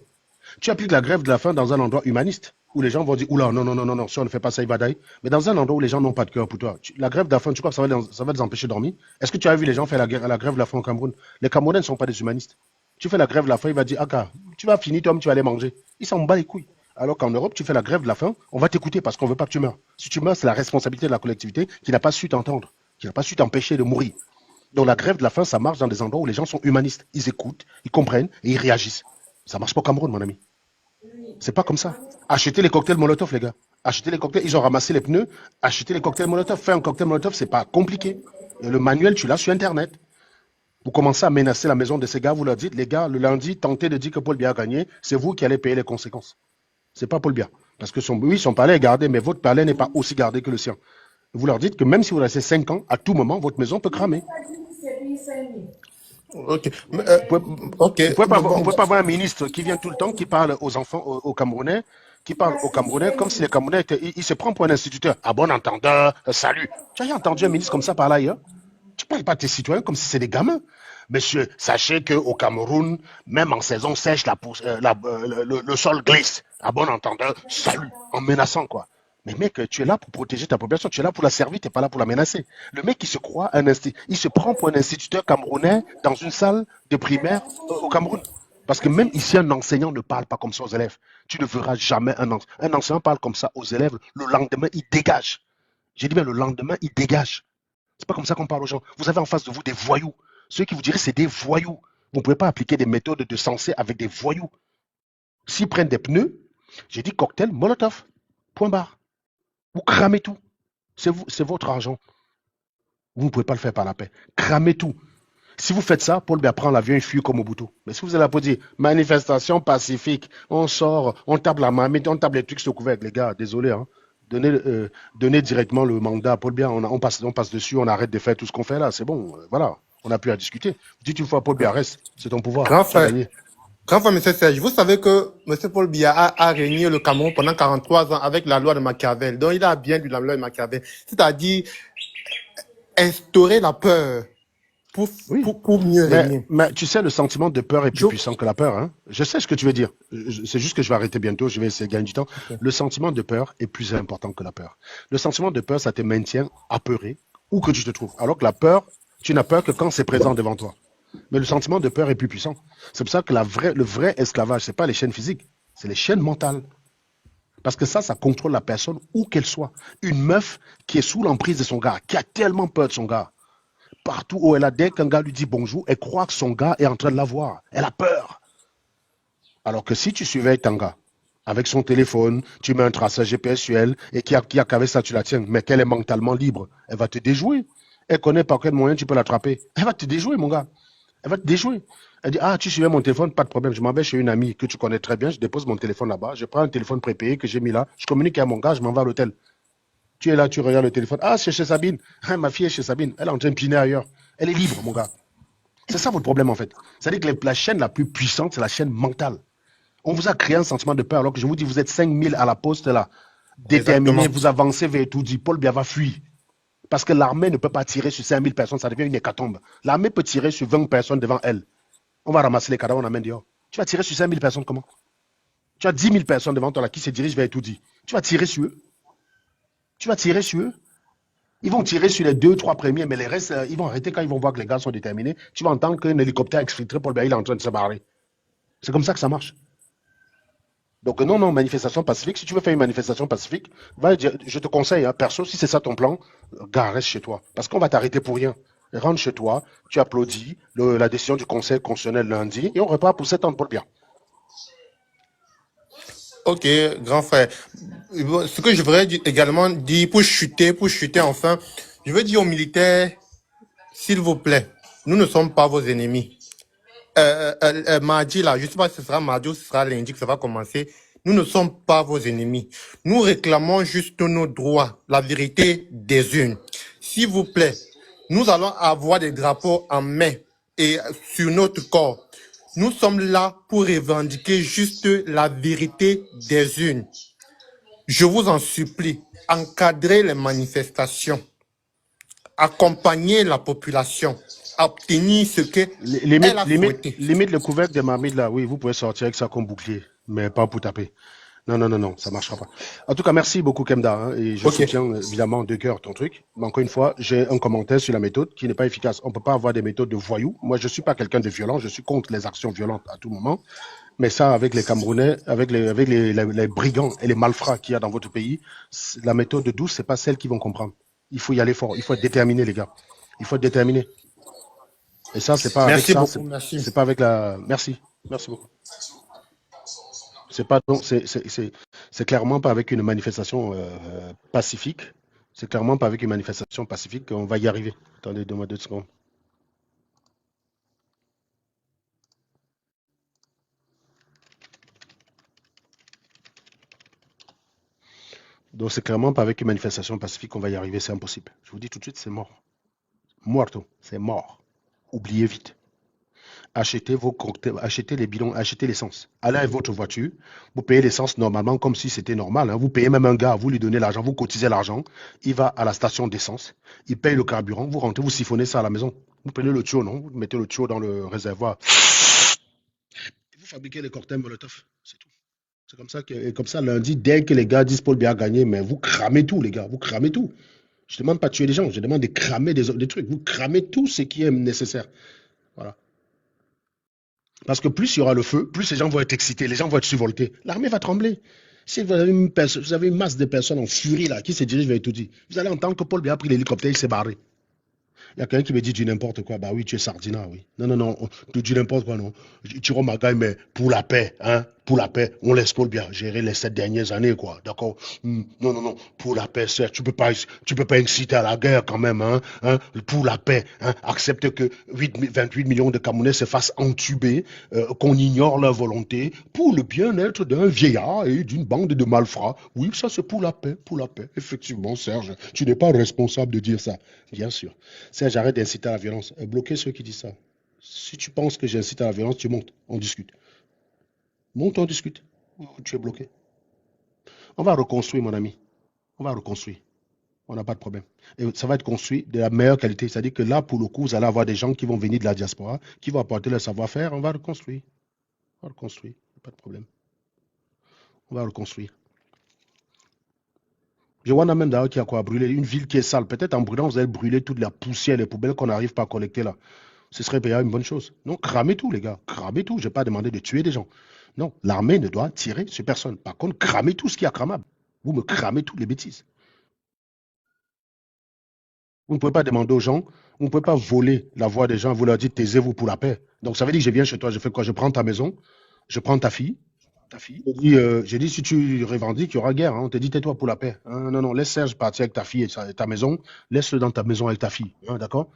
Tu appliques la grève de la faim dans un endroit humaniste où les gens vont dire oula, non, non, non, non, non, si on ne fait pas ça, il va d'ailleurs. Mais dans un endroit où les gens n'ont pas de cœur pour toi, la grève de la faim, tu crois que ça va les empêcher de dormir? Est-ce que tu as vu les gens faire la grève de la faim au Cameroun? Les Camerounais ne sont pas des humanistes. Tu fais la grève de la faim, il va dire ah, tu vas finir, toi-même, tu vas aller manger. Il s'en bat les couilles. Alors qu'en Europe, tu fais la grève de la faim, on va t'écouter parce qu'on ne veut pas que tu meurs. Si tu meurs, c'est la responsabilité de la collectivité qui n'a pas su t'entendre, qui n'a pas su t'empêcher de mourir. Donc la grève de la faim, ça marche dans des endroits où les gens sont humanistes. Ils écoutent, ils comprennent et ils réagissent. Ça marche pas au Cameroun, mon ami. C'est pas comme ça. Achetez les cocktails Molotov, les gars. Achetez les cocktails. Ils ont ramassé les pneus. Achetez les cocktails Molotov. Faire un cocktail Molotov, c'est pas compliqué. Et le manuel, tu l'as sur Internet. Vous commencez à menacer la maison de ces gars. Vous leur dites, les gars, le lundi, tentez de dire que Paul Biya a gagné. C'est vous qui allez payer les conséquences. C'est pas Paul Biya. Parce que son palais est gardé, mais votre palais n'est pas aussi gardé que le sien. Vous leur dites que même si vous restez 5 ans, à tout moment, votre maison peut cramer. Ok. Ok. Vous ne pouvez pas avoir un ministre qui vient tout le temps, qui parle aux enfants, aux Camerounais, qui parle aux Camerounais comme si les Camerounais étaient... Il se prend pour un instituteur. À bon entendeur, salut. Tu as jamais entendu un ministre comme ça par là ailleurs? Tu ne parles pas à tes citoyens comme si c'était des gamins. Monsieur, sachez qu'au Cameroun, même en saison sèche, le sol glisse. À bon entendeur, salut. En menaçant, quoi. Mais mec, tu es là pour protéger ta population, tu es là pour la servir, tu n'es pas là pour la menacer. Le mec, il se croit il se prend pour un instituteur camerounais dans une salle de primaire au Cameroun. Parce que même ici, un enseignant ne parle pas comme ça aux élèves. Tu ne verras jamais un enseignant parle comme ça aux élèves. Le lendemain, il dégage. J'ai dit bien, le lendemain, il dégage. C'est pas comme ça qu'on parle aux gens. Vous avez en face de vous des voyous. Ceux qui vous diraient, c'est des voyous. Vous ne pouvez pas appliquer des méthodes de sensé avec des voyous. S'ils prennent des pneus, j'ai dit cocktail Molotov. Point barre. Vous cramez tout. C'est votre argent. Vous ne pouvez pas le faire par la paix. Cramez tout. Si vous faites ça, Paul Biya prend l'avion et fuit comme Mobutu. Mais si vous allez pour dire manifestation pacifique, on sort, on tape la marmite, on tape les trucs sous couvercle, les gars, désolé. Hein. Donnez directement le mandat à Paul Biya. On passe dessus, on arrête de faire tout ce qu'on fait là. C'est bon. Voilà. On n'a plus à discuter. Dites une fois, Paul Biya, reste. C'est ton pouvoir. Grand frère, M. Serge, vous savez que M. Paul Biya a régné le Cameroun pendant 43 ans avec la loi de Machiavel. Donc, il a bien lu la loi de Machiavel. C'est-à-dire instaurer la peur pour mieux régner. Mais tu sais, le sentiment de peur est plus puissant que la peur. Hein? Je sais ce que tu veux dire. C'est juste que je vais arrêter bientôt. Je vais essayer de gagner du temps. Okay. Le sentiment de peur est plus important que la peur. Le sentiment de peur, ça te maintient apeuré où que tu te trouves. Alors que la peur, tu n'as peur que quand c'est présent devant toi. Mais le sentiment de peur est plus puissant. C'est pour ça que le vrai esclavage, ce n'est pas les chaînes physiques, c'est les chaînes mentales. Parce que ça contrôle la personne où qu'elle soit. Une meuf qui est sous l'emprise de son gars, qui a tellement peur de son gars, partout où elle a, dès qu'un gars lui dit bonjour, elle croit que son gars est en train de la voir. Elle a peur. Alors que si tu surveilles ton gars, avec son téléphone, tu mets un traçage GPS sur elle et qui a qu'avec ça, tu la tiens, mais qu'elle est mentalement libre, elle va te déjouer. Elle connaît par quel moyen tu peux l'attraper. Elle va te déjouer, mon gars. Elle va te déjouer. Elle dit, ah, tu suivais mon téléphone, pas de problème. Je m'en vais chez une amie que tu connais très bien, je dépose mon téléphone là-bas, je prends un téléphone prépayé que j'ai mis là, je communique à mon gars, je m'en vais à l'hôtel. Tu es là, tu regardes le téléphone. Ah, c'est chez Sabine. Ah, ma fille est chez Sabine. Elle est en train de piner ailleurs. Elle est libre, mon gars. C'est ça votre problème, en fait. C'est-à-dire que la chaîne la plus puissante, c'est la chaîne mentale. On vous a créé un sentiment de peur alors que je vous dis, vous êtes 5000 à la poste là, déterminés, Exactement. vous avancez vers tout dit. Paul Biya va fuir. Parce que l'armée ne peut pas tirer sur 5000 personnes, ça devient une hécatombe. L'armée peut tirer sur 20 personnes devant elle. On va ramasser les cadavres, on amène dehors. Tu vas tirer sur 5000 personnes comment? Tu as 10 000 personnes devant toi là qui se dirigent vers tout dit. Tu vas tirer sur eux. Tu vas tirer sur eux. Ils vont tirer sur les 2, 3 premiers, mais les restes, ils vont arrêter quand ils vont voir que les gars sont déterminés. Tu vas entendre qu'un hélicoptère exfiltré, Paul Biya, il est en train de se barrer. C'est comme ça que ça marche. Donc non, manifestation pacifique. Si tu veux faire une manifestation pacifique, je te conseille, hein, perso, si c'est ça ton plan, gars, reste chez toi. Parce qu'on va t'arrêter pour rien. Rentre chez toi, tu applaudis la décision du Conseil constitutionnel lundi et on repart pour 7 ans de Paul Biya. Ok, grand frère. Bon, ce que je voudrais également dire pour chuter enfin, je veux dire aux militaires, s'il vous plaît, nous ne sommes pas vos ennemis. Mardi là, je ne sais pas si ce sera mardi ou ce sera lundi que ça va commencer. Nous ne sommes pas vos ennemis. Nous réclamons juste nos droits, la vérité des urnes. S'il vous plaît, nous allons avoir des drapeaux en main et sur notre corps. Nous sommes là pour revendiquer juste la vérité des urnes. Je vous en supplie, encadrez les manifestations, accompagnez la population, obtenir ce qu'elle a souhaité. Limite le couvercle de marmite là, oui, vous pouvez sortir avec ça comme bouclier, mais pas pour taper. Non, ça marchera pas. En tout cas, merci beaucoup Kemda, hein, et je soutiens évidemment de cœur ton truc. Mais encore une fois, j'ai un commentaire sur la méthode qui n'est pas efficace. On peut pas avoir des méthodes de voyous. Moi, je suis pas quelqu'un de violent, je suis contre les actions violentes à tout moment. Mais ça, avec les Camerounais, avec les brigands et les malfrats qu'il y a dans votre pays, la méthode douce, c'est pas celle qu'ils vont comprendre. Il faut y aller fort, il faut être déterminé, les gars. Il faut être déterminé. Et ça, c'est pas Merci avec ça, beaucoup, merci. c'est pas avec la. Merci beaucoup. C'est pas donc c'est clairement pas avec une manifestation pacifique. C'est clairement pas avec une manifestation pacifique qu'on va y arriver. Attendez, donne-moi 2 secondes. Donc c'est clairement pas avec une manifestation pacifique qu'on va y arriver, c'est impossible. Je vous dis tout de suite, c'est mort. Muerto, c'est mort. Oubliez vite. Achetez vos cocktails, achetez les bidons, achetez l'essence. Allez avec votre voiture, vous payez l'essence normalement comme si c'était normal, hein. Vous payez même un gars, vous lui donnez l'argent, vous cotisez l'argent, il va à la station d'essence, il paye le carburant, vous rentrez, vous siphonnez ça à la maison. Vous prenez le tuyau, non? Vous mettez le tuyau dans le réservoir. Et vous fabriquez les cocktails Molotov, c'est tout. C'est comme ça que, et comme ça, lundi, dès que les gars disent Paul Biya a gagné, mais vous cramez tout, les gars, vous cramez tout. Je ne demande pas de tuer les gens, je demande de cramer des trucs. Vous cramez tout ce qui est nécessaire. Voilà. Parce que plus il y aura le feu, plus les gens vont être excités, les gens vont être survoltés. L'armée va trembler. Si vous avez une masse de personnes en furie là, qui se dirigent vers Toudi, vous allez entendre que Paul Biya a pris l'hélicoptère, il s'est barré. Il y a quelqu'un qui me dit du n'importe quoi. Bah oui, tu es Sardina, oui. Non, tu dis n'importe quoi, non. Thierry Magaille, mais pour la paix, hein, pour la paix, on laisse Paul Biya gérer les 7 dernières années, quoi. D'accord? Non, pour la paix, certes, tu peux pas inciter à la guerre quand même, hein, pour la paix, hein. Accepte que 28 millions de Camerounais se fassent entuber, qu'on ignore leur volonté, pour le bien-être d'un vieillard et d'une bande de malfrats. Oui, ça c'est pour la paix, Effectivement, Serge, tu n'es pas responsable de dire ça. Bien sûr. Serge, arrête d'inciter à la violence. Bloquez ceux qui disent ça. Si tu penses que j'incite à la violence, tu montes, on discute. Monte, on discute. Tu es bloqué. On va reconstruire, mon ami. On va reconstruire. On n'a pas de problème. Et ça va être construit de la meilleure qualité. C'est-à-dire que là, pour le coup, vous allez avoir des gens qui vont venir de la diaspora, qui vont apporter leur savoir-faire. On va reconstruire. Pas de problème. On va reconstruire. Joanna même d'ailleurs qui a quoi brûler une ville qui est sale. Peut-être en brûlant, vous allez brûler toute la poussière, les poubelles qu'on n'arrive pas à collecter là. Ce serait déjà une bonne chose. Non, cramez tout, les gars. Cramez tout. Je n'ai pas demandé de tuer des gens. Non, l'armée ne doit tirer sur personne. Par contre, cramez tout ce qui est cramable. Vous me cramez toutes les bêtises. Vous ne pouvez pas demander aux gens, vous ne pouvez pas voler la voix des gens, vous leur dites taisez-vous pour la paix. Donc ça veut dire que je viens chez toi, je fais quoi? Je prends ta maison, je prends ta fille, Ta fille. J'ai dit, si tu revendiques, il y aura guerre. Hein. On t'a dit, tais-toi pour la paix. Hein. Non, non, laisse Serge partir avec ta fille et ta maison. Laisse-le dans ta maison avec ta fille. Hein, d'accord?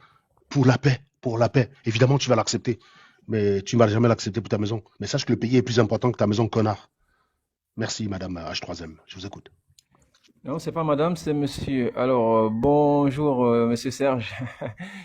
Pour la paix. Pour la paix. Évidemment, tu vas l'accepter. Mais tu ne vas jamais l'accepter pour ta maison. Mais sache que le pays est plus important que ta maison, connard. Merci, madame H3M. Je vous écoute. Non, c'est pas madame, c'est monsieur. Alors, bonjour, monsieur Serge.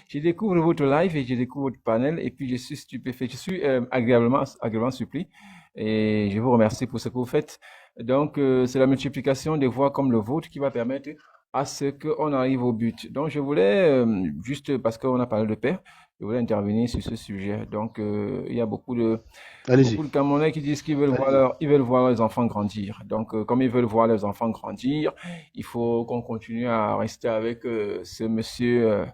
Je découvre votre live et je découvre votre panel et puis je suis stupéfait. Je suis agréablement surpris et je vous remercie pour ce que vous faites. Donc, c'est la multiplication des voix comme le vôtre qui va permettre à ce qu'on arrive au but. Donc, je voulais, juste parce qu'on a parlé de paix, je voulais intervenir sur ce sujet. Donc, il y a beaucoup de Allez-y. Camerounais qui disent qu'ils veulent ils veulent voir leurs enfants grandir. Donc, comme ils veulent voir leurs enfants grandir, il faut qu'on continue à rester avec ce monsieur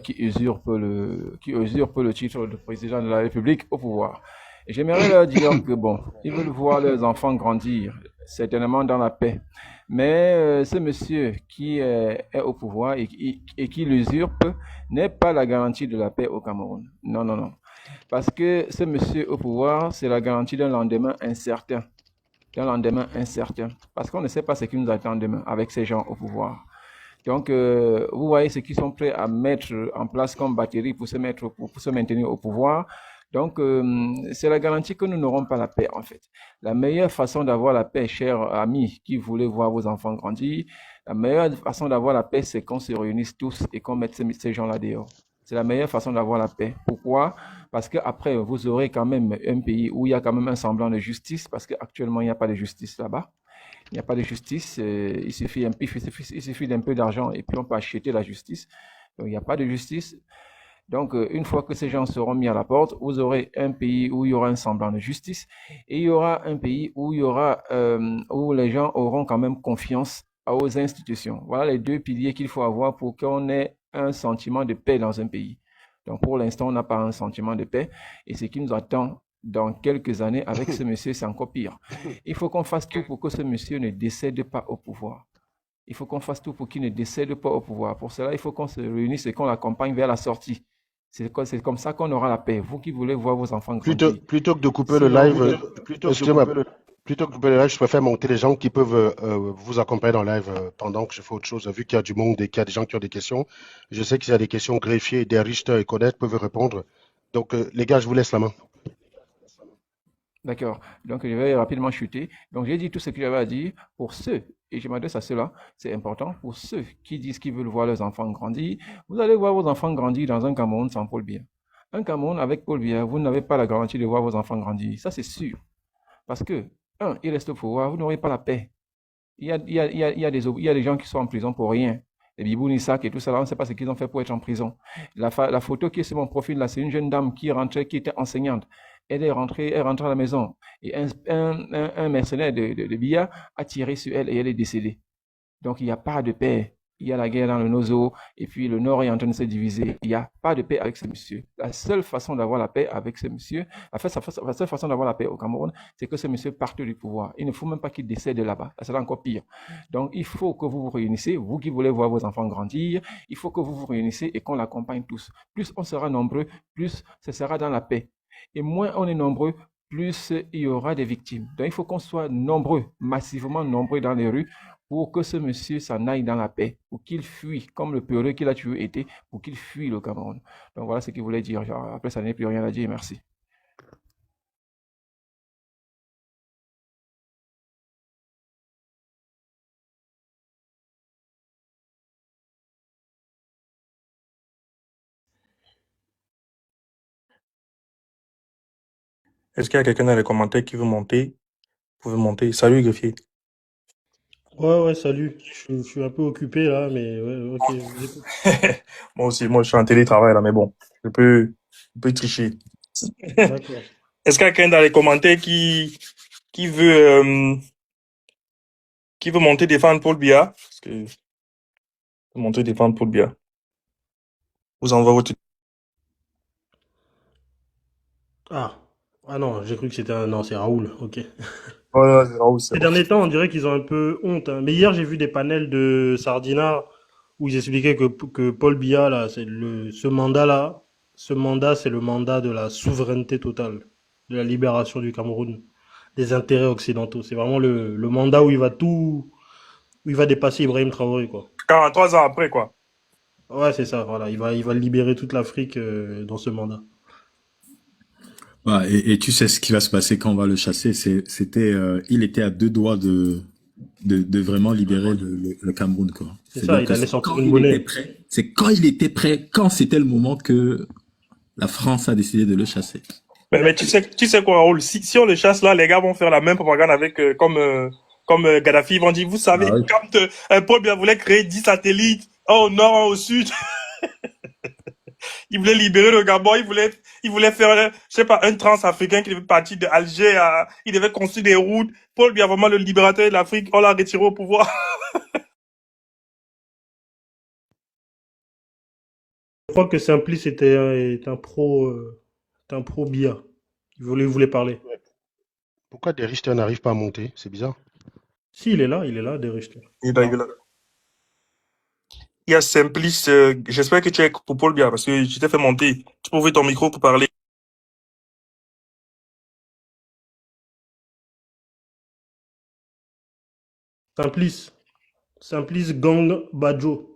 qui usurpe le titre de président de la République au pouvoir. Et j'aimerais leur dire que bon, ils veulent voir leurs enfants grandir, certainement dans la paix. Mais ce monsieur qui est au pouvoir et qui l'usurpe n'est pas la garantie de la paix au Cameroun. Non, non, non. Parce que ce monsieur au pouvoir, c'est la garantie d'un lendemain incertain. D'un lendemain incertain. Parce qu'on ne sait pas ce qui nous attend demain avec ces gens au pouvoir. Donc, vous voyez ce qu'ils sont prêts à mettre en place comme batterie pour se maintenir au pouvoir. Donc, c'est la garantie que nous n'aurons pas la paix, en fait. La meilleure façon d'avoir la paix, chers amis qui voulaient voir vos enfants grandir, la meilleure façon d'avoir la paix, c'est qu'on se réunisse tous et qu'on mette ces gens-là dehors. C'est la meilleure façon d'avoir la paix. Pourquoi? Parce qu'après, vous aurez quand même un pays où il y a quand même un semblant de justice, parce qu'actuellement, il n'y a pas de justice là-bas. Il n'y a pas de justice. Il suffit d'un peu d'argent et puis on peut acheter la justice. Donc, il n'y a pas de justice. Donc, une fois que ces gens seront mis à la porte, vous aurez un pays où il y aura un semblant de justice et il y aura un pays où où les gens auront quand même confiance aux institutions. Voilà les deux piliers qu'il faut avoir pour qu'on ait un sentiment de paix dans un pays. Donc, pour l'instant, on n'a pas un sentiment de paix et ce qui nous attend dans quelques années avec ce monsieur, c'est encore pire. Il faut qu'on fasse tout pour que ce monsieur ne décède pas au pouvoir. Il faut qu'on fasse tout pour qu'il ne décède pas au pouvoir. Pour cela, il faut qu'on se réunisse et qu'on l'accompagne vers la sortie. C'est comme ça qu'on aura la paix. Vous qui voulez voir vos enfants grandir. Plutôt que de couper le live, plutôt que de couper le live, je préfère monter les gens qui peuvent vous accompagner dans le live pendant que je fais autre chose. Vu qu'il y a du monde et qu'il y a des gens qui ont des questions, je sais qu'il y a des questions greffiers, des Richter et Codette peuvent répondre. Donc, les gars, je vous laisse la main. D'accord. Donc, je vais rapidement chuter. Donc, j'ai dit tout ce que j'avais à dire pour ceux, et je m'adresse à ceux-là, c'est important, pour ceux qui disent qu'ils veulent voir leurs enfants grandir, vous allez voir vos enfants grandir dans un Cameroun sans Paul Biya. Un Cameroun avec Paul Biya, vous n'avez pas la garantie de voir vos enfants grandir. Ça, c'est sûr. Parce que, il reste au pouvoir, vous n'aurez pas la paix. Il y a des gens qui sont en prison pour rien. Les Biboun Isaac et tout ça, là, on ne sait pas ce qu'ils ont fait pour être en prison. La photo qui est sur mon profil, là, c'est une jeune dame qui était enseignante. Elle est rentrée à la maison et un mercenaire de Biya a tiré sur elle et elle est décédée. Donc, il n'y a pas de paix. Il y a la guerre dans le Nozo et puis le Nord est en train de se diviser. Il n'y a pas de paix avec ce monsieur. La seule façon d'avoir la paix avec ce monsieur, la seule façon d'avoir la paix au Cameroun, c'est que ce monsieur parte du pouvoir. Il ne faut même pas qu'il décède là-bas. C'est encore pire. Donc, il faut que vous vous réunissez, vous qui voulez voir vos enfants grandir, il faut que vous vous réunissez et qu'on l'accompagne tous. Plus on sera nombreux, plus ce sera dans la paix. Et moins on est nombreux, plus il y aura des victimes. Donc, il faut qu'on soit nombreux, massivement nombreux dans les rues pour que ce monsieur s'en aille dans la paix, pour qu'il fuit, comme le peureux qu'il a toujours été, pour qu'il fuit le Cameroun. Donc, voilà ce qu'il voulait dire. Après, ça n'est plus rien à dire. Merci. Est-ce qu'il y a quelqu'un dans les commentaires qui veut monter? Vous pouvez monter. Salut, greffier. Ouais, salut. Je suis un peu occupé là, mais ouais, ok, je vous écoute. Moi aussi, moi je suis en télétravail là, mais bon, je peux tricher. D'accord. Est-ce qu'il y a quelqu'un dans les commentaires qui veut monter défendre Paul Biya? Parce que monter défendre Paul Biya. Vous envoie votre. Ah non, j'ai cru que c'était un... Non, c'est Raoul, ok. Ouais, c'est Raoul, c'est Ces bon. derniers temps, on dirait qu'ils ont un peu honte, hein. Mais hier, j'ai vu des panels de Sardina où ils expliquaient que Paul Biya, là, ce mandat, c'est le mandat de la souveraineté totale, de la libération du Cameroun. des intérêts occidentaux. C'est vraiment le mandat où il va dépasser Ibrahim Traoré, quoi. 43 ans après, quoi. Ouais, c'est ça, voilà. Il va libérer toute l'Afrique dans ce mandat. Ouais, et tu sais ce qui va se passer quand on va le chasser. Il était à deux doigts de vraiment libérer le Cameroun, quoi. C'est ça, C'est-à-dire il que allait c'est sortir quand une il était monnaie. prêt, c'est quand il était prêt, quand c'était le moment que la France a décidé de le chasser. Mais tu sais quoi, Raoul, si on le chasse là, les gars vont faire la même propagande avec, comme Gaddafi. Ils vont dire, vous savez, Ah oui. quand Paul Biya voulait créer 10 satellites, un au nord, un au sud, il voulait libérer le Gabon, il voulait faire, je sais pas, un transafricain qui devait partir de Alger il devait construire des routes. Paul Biya, vraiment le libérateur de l'Afrique, on l'a retiré au pouvoir. Je crois que Simplice est un pro Biya. Il voulait parler. Pourquoi des Richter n'arrivent pas à monter? C'est bizarre. Si, il est là, De Richter. Il y a Simplice, j'espère que tu es pour Paul Biya, parce que je t'ai fait monter. Tu peux ouvrir ton micro pour parler. Simplice Gang Badjo.